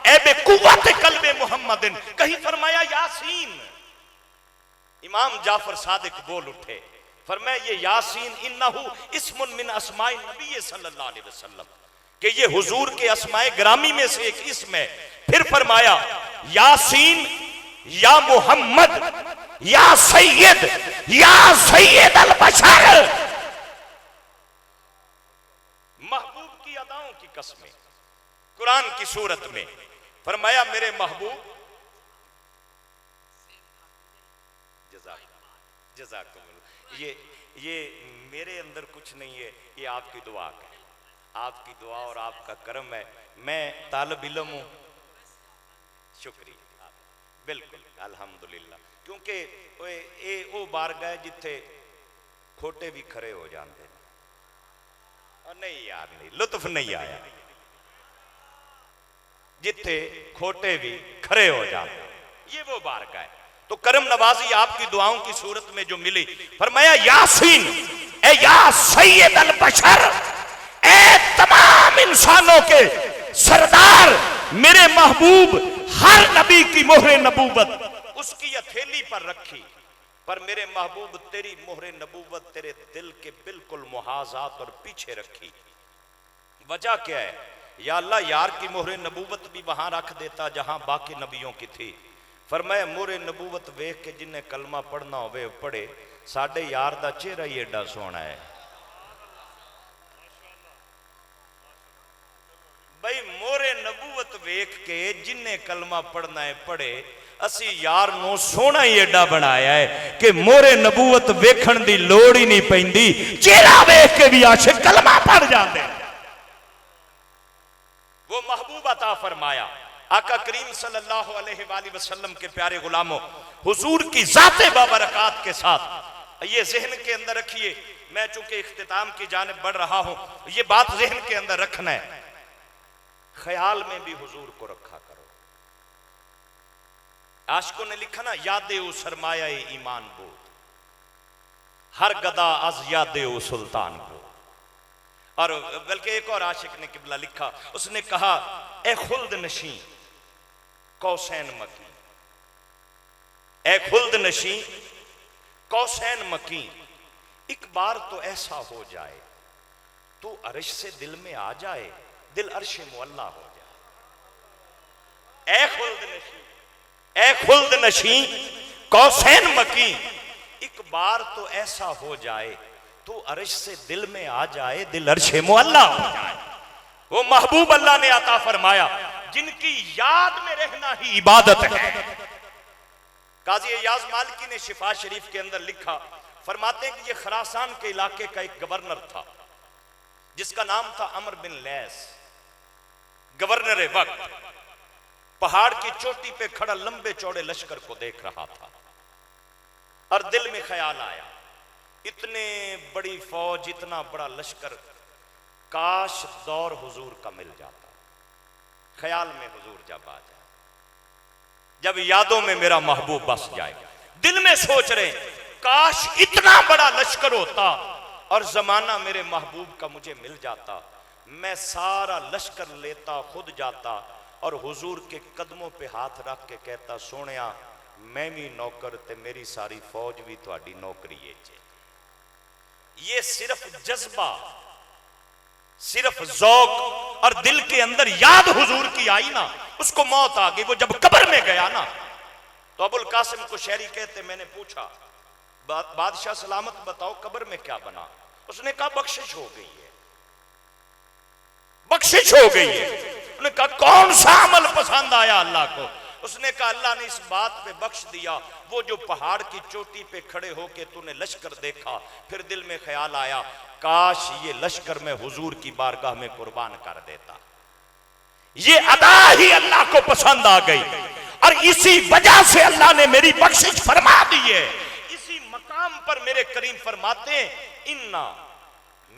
ए बेकुव्वत कल्बे मुहम्मदिन, कहीं फरमाया यासीन। इमाम जाफर सादिक बोल उठे, फरमाया ये यासीन इन्नहु इस्मुन मिन अस्माए नबी सल्लल्लाहु अलैहि वसल्लम, कि ये हुजूर के अस्माए ग्रामी में से एक इसम है। फिर फरमाया यासीन या मोहम्मद या सैयद अल बशर। महबूब की अदाओं की कसमें कुरान की सूरत में फरमाया मेरे महबूब जज़ाकुमुल्लाह। ये मेरे अंदर कुछ नहीं है, ये आपकी दुआ का है, आपकी दुआ और आपका करम है। मैं तालिब इल्म हूं, शुक्रिया, बिल्कुल अल्हम्दुलिल्लाह, क्योंकि वो बारगाह जिथे खोटे भी खड़े हो जाते हैं। और नहीं यार, नहीं लुत्फ नहीं आया, जिथे खोटे भी खड़े हो जाते, ये वो बारगाह है। तो करम नवाजी आपकी दुआओं की सूरत में जो मिली, फरमाया यासीन ए या सैयद अल बशर, ए तमाम इंसानों के सरदार, मेरे महबूब हर नबी की मोहरे नबूवत उसकी हथेली पर रखी, पर मेरे महबूब तेरी मोहरे नबूवत तेरे दिल के बिल्कुल मुहाजात और पीछे रखी। वजह क्या है? या अल्लाह यार की मोहरे नबूवत भी वहां रख देता जहां बाकी नबियों की थी। फरमाया मोहरे नबूवत वेख के जिन्हें कलमा पढ़ना होवे पढ़े, साडे यार दा चेहरा ही एडा सोहना है। भाई मोहरे नबूवत वेख के जिन्हें कलमा पढ़ना है पढ़े, असी यार नो सोहना ही एडा बनाया है कि मोहरे नबूवत वेखण दी लोड़ ही नहीं पैंदी, चेहरा वेख के भी आशिक कलमा पढ़ जाते। वो महबूब अता फरमाया आका करीम सल्लल्लाहु अलैहि वसल्लम के प्यारे गुलामों, हुजूर की ज़ाते बाबरकात के साथ ये जहन के अंदर रखिए। मैं चूंकि इख्तिताम की जानिब बढ़ रहा हूं, ये बात जहन के अंदर रखना है। ख्याल में भी हुजूर को रखा करो। आशिकों ने लिखा ना, यादे उ सरमाया ईमान बोध, हर गदा अज यादे उ सुल्तान को। और बल्कि एक और आशिक ने किबला लिखा, उसने कहा ए खुल्द नशी कौसैन मकी, ए खुल्द नशी कौसैन मकी, एक बार तो ऐसा हो जाए तू अर्श से दिल में आ जाए, दिल अर्श मुअल्ला हो जाए। ए खुल्द नशी, ए खुल्द नशी कौसैन मकी, एक बार तो ऐसा हो जाए तू अर्श से दिल में आ जाए, दिल अर्श मुअल्ला हो जाए। वो महबूब अल्लाह ने अता फरमाया जिनकी याद में रहना ही इबादत है। काजी एयाज मालिकी ने शिफा शरीफ के अंदर लिखा, फरमाते हैं कि ये खरासान के इलाके का एक गवर्नर था जिसका नाम था अमर बिन लैस। गवर्नर वक्त पहाड़ की चोटी पे खड़ा लंबे चौड़े लश्कर को देख रहा था और दिल में ख्याल आया, इतने बड़ी फौज, इतना बड़ा लश्कर, काश दौर हुजूर का मिल जाता। ख्याल में हुजूर जब आ जाए, जब यादों में मेरा महबूब बस जाए, दिल में सोच रहे काश इतना बड़ा लश्कर होता और जमाना मेरे महबूब का मुझे मिल जाता, मैं सारा लश्कर लेता, खुद जाता और हुजूर के कदमों पे हाथ रख के कहता, सोनिया मैं भी नौकर ते मेरी सारी फौज भी तुहाडी नौकरी है। ये सिर्फ जज्बा, सिर्फ जौक और दिल के अंदर याद हुजूर की आई ना, उसको मौत आ गई। वो जब कब्र में गया ना तो अबुल कासिम को शहरी कहते, मैंने पूछा बादशाह सलामत बताओ कब्र में क्या बना? उसने कहा बख्शिश हो गई है, बख्शिश हो गई है। उन्होंने कहा कौन सा अमल पसंद आया अल्लाह को? उसने कहा अल्लाह ने इस बात पे बख्श दिया, वो जो पहाड़ की चोटी पे खड़े होके तूने लश्कर देखा, फिर दिल में ख्याल आया काश ये लश्कर में हुजूर की बारगाह में कुर्बान कर देता। ये अदा ही अल्लाह को पसंद आ गई और इसी वजह से अल्लाह ने मेरी बख्शिश फरमा दी है। इसी मकाम पर मेरे करीम फरमाते हैं, इन्ना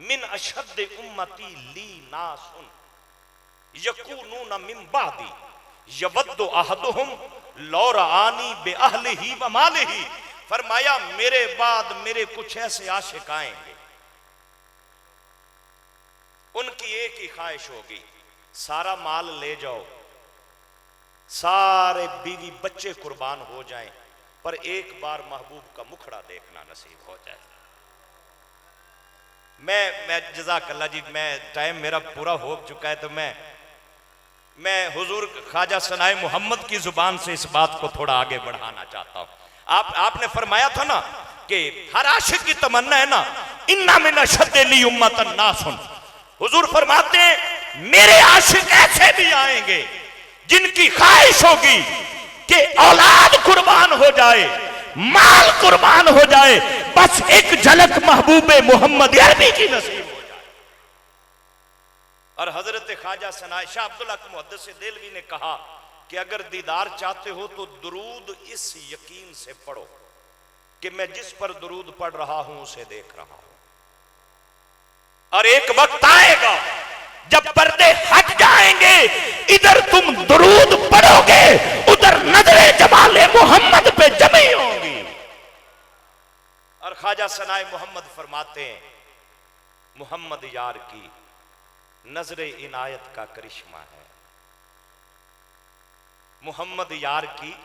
मिन अशद्द उम्मती ली नासुन यकूनूना मिन बादी यवद्दु अहदुहुम लौरानी बे अहलिही व मालिही। फरमाया मेरे बाद मेरे कुछ ऐसे आशिक आएंगे, उनकी एक ही ख्वाहिश होगी, सारा माल ले जाओ, सारे बीवी बच्चे कुर्बान हो जाएं, पर एक बार महबूब का मुखड़ा देखना नसीब हो जाए। मैं जज़ाकल्लाह जी, मैं टाइम मेरा पूरा हो चुका है, तो मैं हुजूर ख्वाजा सनाए मोहम्मद की जुबान से इस बात को थोड़ा आगे बढ़ाना चाहता हूं। आपने फरमाया था ना कि हर आशिक की तमन्ना है ना, इन्ना मिन अशद्दि ली उम्मतन नासुन। हुजूर फरमाते हैं मेरे आशिक ऐसे भी आएंगे जिनकी ख्वाहिश होगी कि औलाद कुर्बान हो जाए, माल कुर्बान हो जाए, बस एक झलक महबूबे मोहम्मद अरबी की नसीब हो जाए। और हजरत ख्वाजा सनाए शाह अब्दुल्ला मुहद्दिस देलवी ने कहा कि अगर दीदार चाहते हो तो दुरूद इस यकीन से पढ़ो कि मैं जिस पर दुरूद पढ़ रहा हूं उसे देख रहा हूं, और एक वक्त आएगा जब पर्दे हट जाएंगे, इधर तुम दुरूद पढ़ोगे, उधर नजरे जमाले मोहम्मद पे जमी होंगी। और ख्वाजा सनाए मोहम्मद फरमाते हैं मोहम्मद यार की नजरे इनायत का करिश्मा है, मोहम्मद यार की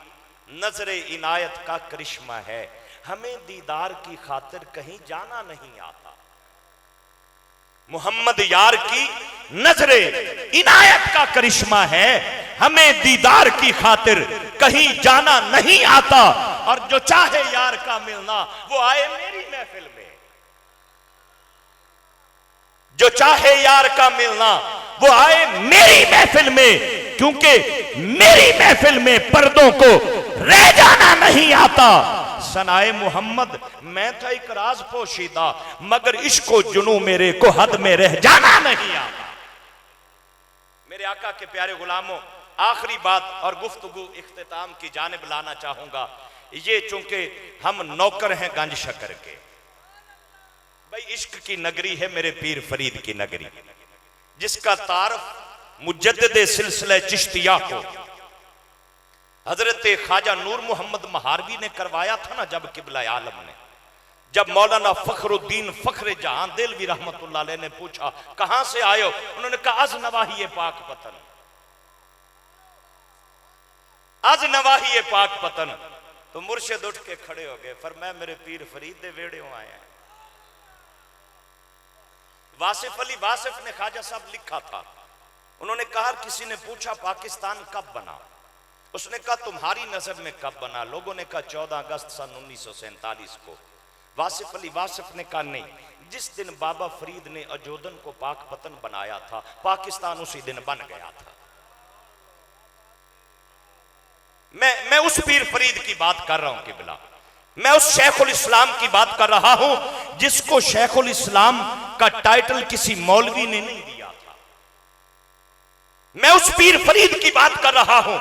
नजरे इनायत का करिश्मा है, हमें दीदार की खातिर कहीं जाना नहीं आता। मोहम्मद यार की नजरे इनायत का करिश्मा है, हमें दीदार की खातिर कहीं जाना नहीं आता। और जो चाहे यार का मिलना वो आए मेरी महफिल में, जो चाहे यार का मिलना वो आए मेरी महफिल में, क्योंकि मेरी महफिल में पर्दों को रह जाना नहीं आता। सनाए मोहम्मद मैं था एक राज पोशीदा, मगर इश्को जुनू मेरे को हद में रह जाना नहीं आता। मेरे आका के प्यारे गुलामों, आखिरी बात और गुफ्तगू इख्तिताम की जानिब लाना चाहूंगा। ये चूंकि हम नौकर हैं गंज शकर के, भाई इश्क की नगरी है मेरे पीर फरीद की नगरी, जिसका तारफ मुजद्दिद सिलसिला चिश्तिया को हजरत ख्वाजा नूर मोहम्मद महारवी ने करवाया था ना, जब किबला आलम ने, जब मौलाना फखरुद्दीन फखरे जहां दिलवी रहमतुल्लाह अलैह ने पूछा कहां से आए हो, उन्होंने कहा अज नवाही पाक पतन, अज नवाही पाक पतन। तो मुर्शिद उठ के खड़े हो गए, फरमाया मेरे पीर फरीद दे वेड़े आए हैं। वासिफ अली वासिफ ने ख्वाजा साहब लिखा था, उन्होंने कहा किसी ने पूछा पाकिस्तान कब बना, उसने कहा तुम्हारी नजर में कब बना, लोगों ने कहा 14 अगस्त सन 1947 को। वासिफ अली वासिफ ने कहा नहीं, जिस दिन बाबा फरीद ने अजोदन को पाक पतन बनाया था, पाकिस्तान उसी दिन बन गया था। मैं उस पीर फरीद की बात कर रहा हूं किबला, मैं उस शेखुल इस्लाम की बात कर रहा हूं जिसको शेखुल इस्लाम का टाइटल किसी मौलवी ने नहीं दिया था। मैं उस पीर फरीद की बात कर रहा हूं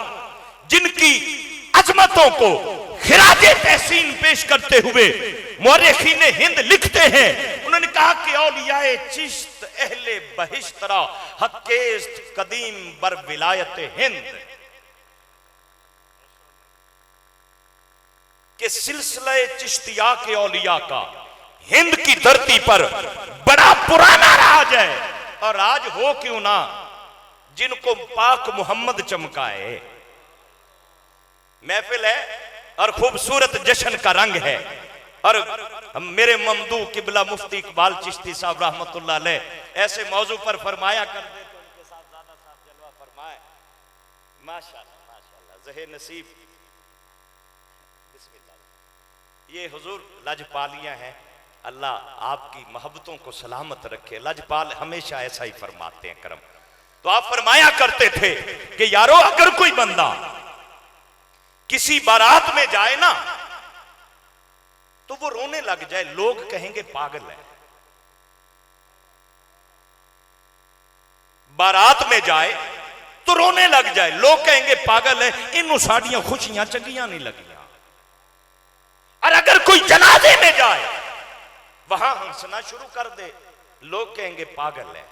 जिनकी अजमतों को खिराजे तहसीन पेश करते हुए मुअर्रिखीन हिंद लिखते हैं, उन्होंने कहा कि औलियाए चिश्त अहले बहिश्तरा हक्केस्त कदीम बर विलायत हिंद, कि सिलसिला चिश्तिया के औलिया का हिंद की धरती पर बड़ा पुराना राज है, और राज हो क्यों ना जिनको पाक मोहम्मद चमकाए। महफिल है और खूबसूरत जश्न का रंग है, और मेरे ममदू किबला मुफ्ती इकबाल चिश्ती साहब रहमतुल्लाह अलैह ऐसे मौजू पर फरमाया कर दे तो उनके साथ ज्यादा साहब जलवा फरमाए। माशाअल्लाह माशाअल्लाह, ज़हे नसीब। ये हुजूर लजपालियां हैं, अल्लाह आपकी मोहब्बतों को सलामत रखे। लजपाल हमेशा ऐसा ही फरमाते हैं करम। तो आप फरमाया करते थे कि यारो अगर कोई बंदा किसी बारात में जाए ना तो वो रोने लग जाए, लोग कहेंगे पागल है। बारात में जाए तो रोने लग जाए, लोग कहेंगे पागल है, इन्हों साड़ियां खुशियां चंगियां नहीं लगियां। और अगर कोई जनाजे में जाए वहां हंसना शुरू कर दे, लोग कहेंगे पागल है।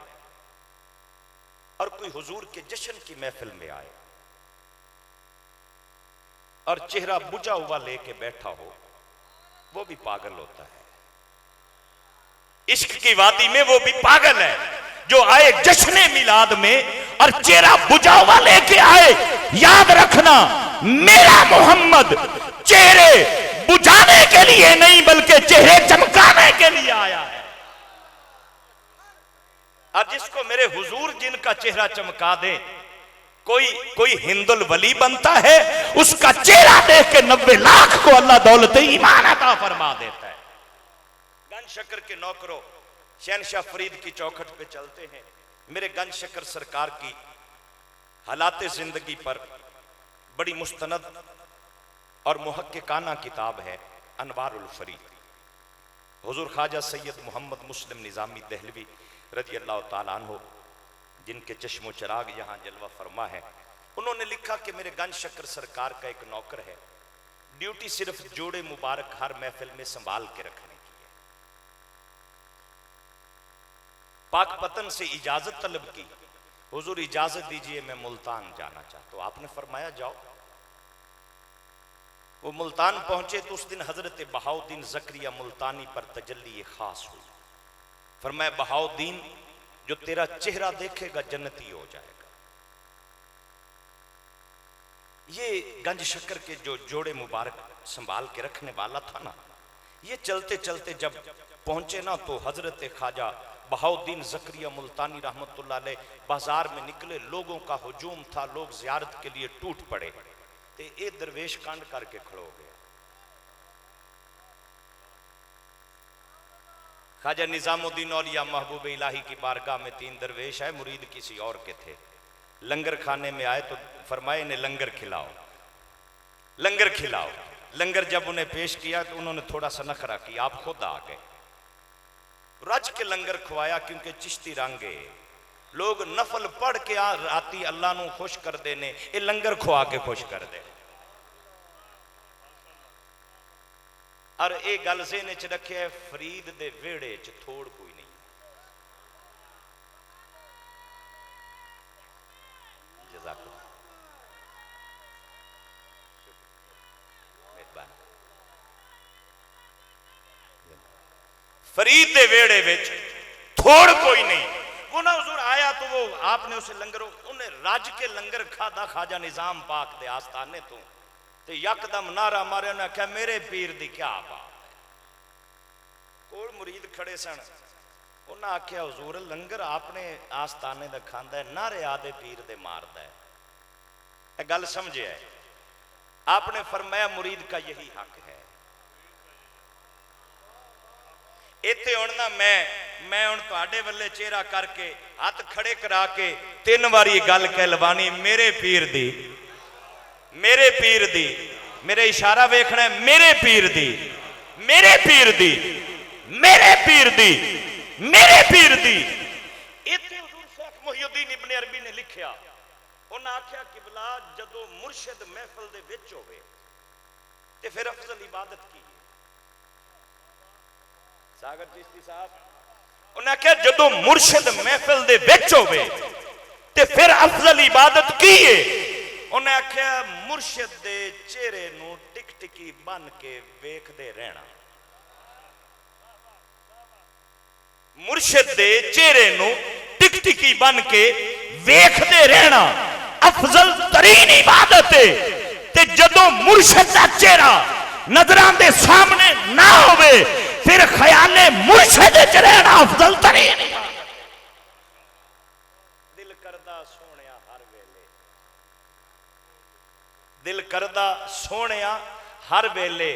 और कोई हुजूर के जश्न की महफिल में आए और चेहरा बुझा हुआ लेके बैठा हो, वो भी पागल होता है। इश्क की वादी में वो भी पागल है जो आए जश्न मिलाद में और चेहरा बुझा हुआ लेके आए। याद रखना, मेरा मोहम्मद चेहरे बुझाने के लिए नहीं बल्कि चेहरे चमकाने के लिए आया है। और जिसको मेरे हुजूर जिनका चेहरा चमका दे, कोई हिंदुल वली बनता है, उसका चेहरा देख के 90 लाख को अल्लाह दौलत ईमान अता फरमा देता है। गंज शक्कर के नौकरों, शहनशाह फरीद की चौखट पे चलते हैं। मेरे गंज शक्कर सरकार की हालात जिंदगी पर बड़ी मुस्तनद और मुहक्किकाना किताब है अनवारुल फरीद। हुजूर ख्वाजा सैयद मोहम्मद मुस्लिम निज़ामी दहलवी रज़ी अल्लाह ताला अन्हु, जिनके चश्मो चिराग यहाँ जलवा फरमा है, उन्होंने लिखा कि मेरे गंज शक्कर सरकार का एक नौकर है, ड्यूटी सिर्फ जोड़े मुबारक हर महफिल में संभाल के रखने की है। पाक पतन से इजाजत तलब की, हुजूर इजाजत दीजिए मैं मुल्तान जाना चाहता हूं। आपने फरमाया जाओ। वो मुल्तान पहुंचे तो उस दिन हजरत बहाउद्दीन ज़करिया मुल्तानी पर तजल्ली खास हुई। फरमाया बहाउद्दीन, जो तेरा चेहरा देखेगा जन्नती हो जाएगा। ये गंज शक्कर के जो जोड़े मुबारक संभाल के रखने वाला था ना, ये चलते चलते जब पहुंचे ना तो हजरत ख्वाजा बहाउद्दीन ज़करिया मुल्तानी रहमतुल्लाह अलैह बाजार में निकले, लोगों का हुजूम था, लोग जियारत के लिए टूट पड़े। ते ये दरवेश कांड करके खड़ो गया। ख्वाजा निजामुद्दीन औलिया महबूब इलाही की बारगाह में 3 दरवेश आए, मुरीद किसी और के थे। लंगर खाने में आए तो फरमाए इन्हें लंगर खिलाओ, लंगर खिलाओ। लंगर जब उन्हें पेश किया तो उन्होंने थोड़ा सा नखरा किया, आप खुद आ गए। रज के लंगर खुआया, क्योंकि चिश्ती रंगे लोग नफल पढ़ के राती अल्लाह नू खुश कर देने, ये लंगर खुआ के खुश कर दे। और ये गल ज़हन च रखे, फरीद दे वेड़े च थोड़ कोई नहीं। फरीद दे वेड़े विच थोड़ कोई नहीं। वो ना हुजूर आया तो वो आपने उसे लंगर, उन्हें रज के लंगर खादा खाजा निजाम पाक दे आस्थाने तो ते यकदम नारा मारे, उन्हें आख्या मेरे पीर दी क्या बात है। कोल मुरीद खड़े सन, उन्हें आख्या हुजूर लंगर आपने आस्थाने दा खांदा है, नारे आदे पीर दे मारदा है। ये गल समझे है? आपने फरमाया मुरीद का यही हक है। इत्थे हुण ना मैं हुण तुहाडे वल्ले चेहरा करके हथ खड़े करा के 3 वारी गल कह लवानी, मेरे पीर दी, मेरे पीर दी, मेरे इशारा वेखना है, मेरे पीर दी, मेरे पीर दी, मेरे पीर दी, मेरे पीर दी। इत्थे हुजूर शेख मुहियुद्दीन इब्ने अरबी ने लिखिया, उन्हें आख्या किबला जदों मुर्शिद महफिल दे विच होवे ते फिर अफजल इबादत की। सागर चिश्ती साहब, उन्हें आख्या जदों मुर्शिद महफिल दे विच होवे ते फिर अफजल इबादत की है। उन्हें आख्या मुर्शिद दे चेहरे नूं टिक टिकी बन के वेखदे रहना, मुर्शिद दे चेहरे नूं टिक टिकी बन के वेखदे रहना अफजल तरीन इबादत है। ते जदों मुर्शिद दा चेहरा नजरां दे सामने ना होवे फिर ख्याले मुर्शिद च रहना अफजल तरीन इबादत। दिल करदा सोहणिया हर वेले, दिल करदा सोहणिया हर वेले,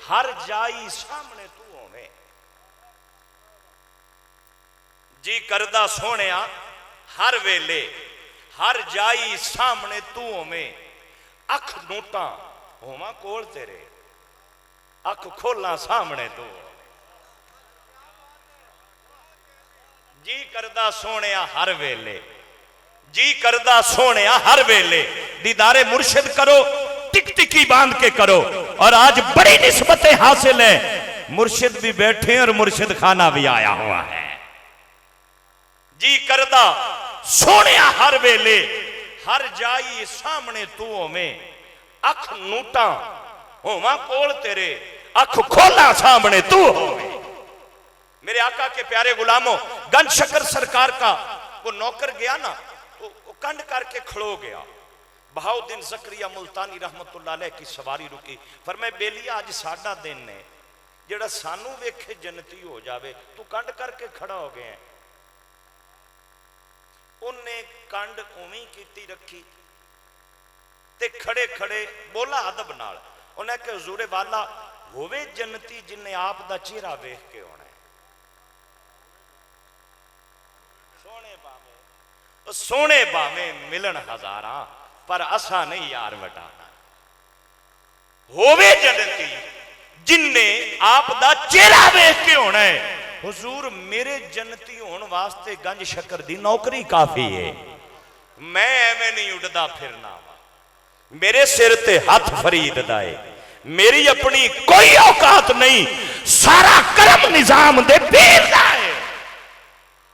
हर जाई सामने तू होवे। जी करदा सोहणिया हर वेले, हर जाई सामने तू होवे। अख नोटा होवा कोल तेरे, अख खोला सामने तू। जी करदा सोहणिया हर वेले, जी करदा सोहणिया हर वेले दीदारे मुर्शिद करो, टिक टिकी बांध के करो। और आज बड़ी निस्बतें हासिल है, मुर्शिद भी बैठे हैं और मुर्शिद खाना भी आया हुआ है। जी करदा सोहणिया हर वेले, हर जाई सामने तू होवे। अख नूटा होवा कोल तेरे, अख खोला सामने तू होवे। मेरे आका के प्यारे गुलामों, गंज शकर सरकार का वो नौकर गया ना, वो कंड करके खड़ो गया। बहाउद्दीन ज़करिया मुल्तानी रहमतुल्लाह अलैह की सवारी रुकी, फरमाया बेलिया अज साडा दिन है, जेड़ा सानू वेखे जन्नती हो जावे, तू कंड करके खड़ा हो गया। उन्हें कंड उवें कीती रखी ते खड़े खड़े बोला अदब नाल, उन्हें कहा हुजूरे वाला होवे जन्नती जिन्हें आप दा चेहरा वेख के होना है। सोने भावें मिलन हजारा पर असा नहीं यार वटाना। होवे जन्नती जिन्हें आप दा चेहरा वेख के होना है। हुजूर मेरे जन्नती होने वास्ते गंज शकर दी नौकरी काफी है, मैं एवें नहीं उड़दा फिरना, मेरे सिर ते हाथ फरीद दा है, मेरी अपनी कोई औकात नहीं, सारा करम निजाम दे पीर दा है।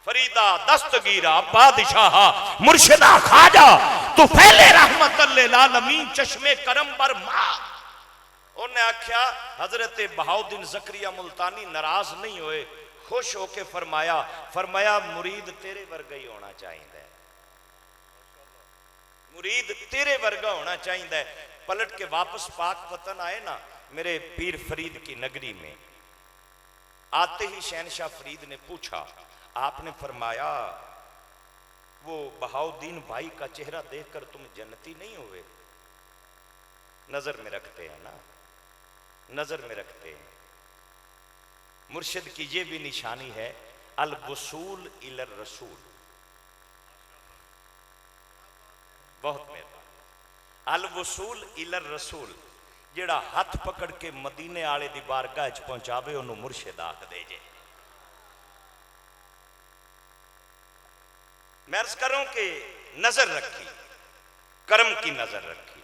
फरीदा दस्तगीरा बादशाह मुर्शिदा खाजा तू फैले रहमत लिल आलमीन चश्मे करम पर मां। उन्हें आख्या हजरत बहाउद्दीन ज़करिया मुल्तानी नाराज नहीं होए, खुश होके फरमाया मुरीद तेरे वर्गा ही होना चाहिए, मुरीद तेरे वर्गा होना चाहिए। पलट के वापस पाक वतन आए ना मेरे पीर फरीद की नगरी में, आते ही शहनशाह फरीद ने पूछा, आपने फरमाया वो बहाउद्दीन भाई का चेहरा देखकर तुम जन्नती नहीं हुए? नजर में रखते हैं ना, नजर में रखते हैं। मुर्शिद की ये भी निशानी है अल वसूल इलर रसूल, बहुत मेहरबान। अल वसूल इलर रसूल, जेड़ा हाथ पकड़ के मदीने आले दी बारगाह च पहुंचावे उन्होंने मुर्शिद आख दे जे। मैं अर्ज करूं कि नजर रखी, करम की नजर रखी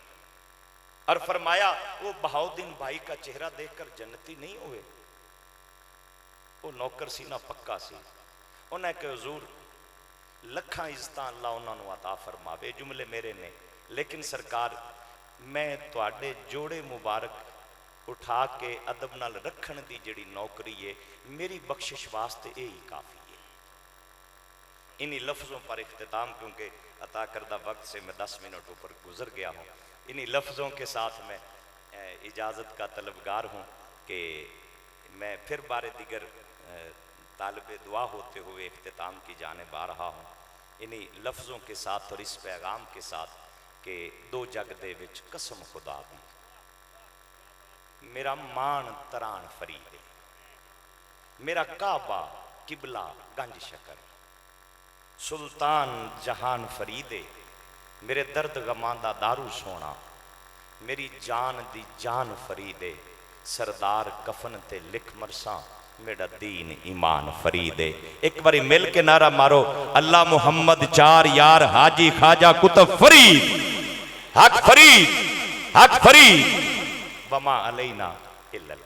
और फरमाया वो बहाउद्दीन भाई का चेहरा देखकर जन्नती नहीं हुए? वो नौकर सी ना पक्का सी, उन्हें कहा हुजूर लखा इज्जत अल्लाह उन्होंने अता फरमावे, जुमले मेरे ने, लेकिन सरकार मैं तुहाडे जोड़े मुबारक उठा के अदब नाल रखण दी जिहड़ी नौकरी है मेरी बख्शिश वास्ते यही काफ़ी है। इन्हीं लफ्ज़ों पर इख्तिताम, क्योंकि अता करदा वक्त से मैं 10 मिनट ऊपर गुजर गया हूँ, इन्हीं लफ्ज़ों के साथ मैं इजाज़त का तलबगार हूँ कि मैं फिर बारे दिगर तालिब दुआ होते हुए इख्तिताम की जानिब आ रहा हूँ, इन्हीं लफ्ज़ों के साथ और इस पैगाम के साथ कि दो जग दे विच कसम खुदा दी, मेरा मान तरान फरीद, मेरा काबा किबला गंज शकर, सुल्तान जहान फरीदे, मेरे दर्द गमां दा दारू सोना, मेरी जान दी जान फरीदे, सरदार कफन ते लिख मरसा, मेरा दीन ईमान फरीदे। एक बारी मिल के नारा मारो, अल्लाह मुहम्मद चार यार हाजी ख्वाजा कुतुब फरीद, हक फरीद, हक फरीद, वमा अलैना इल्लल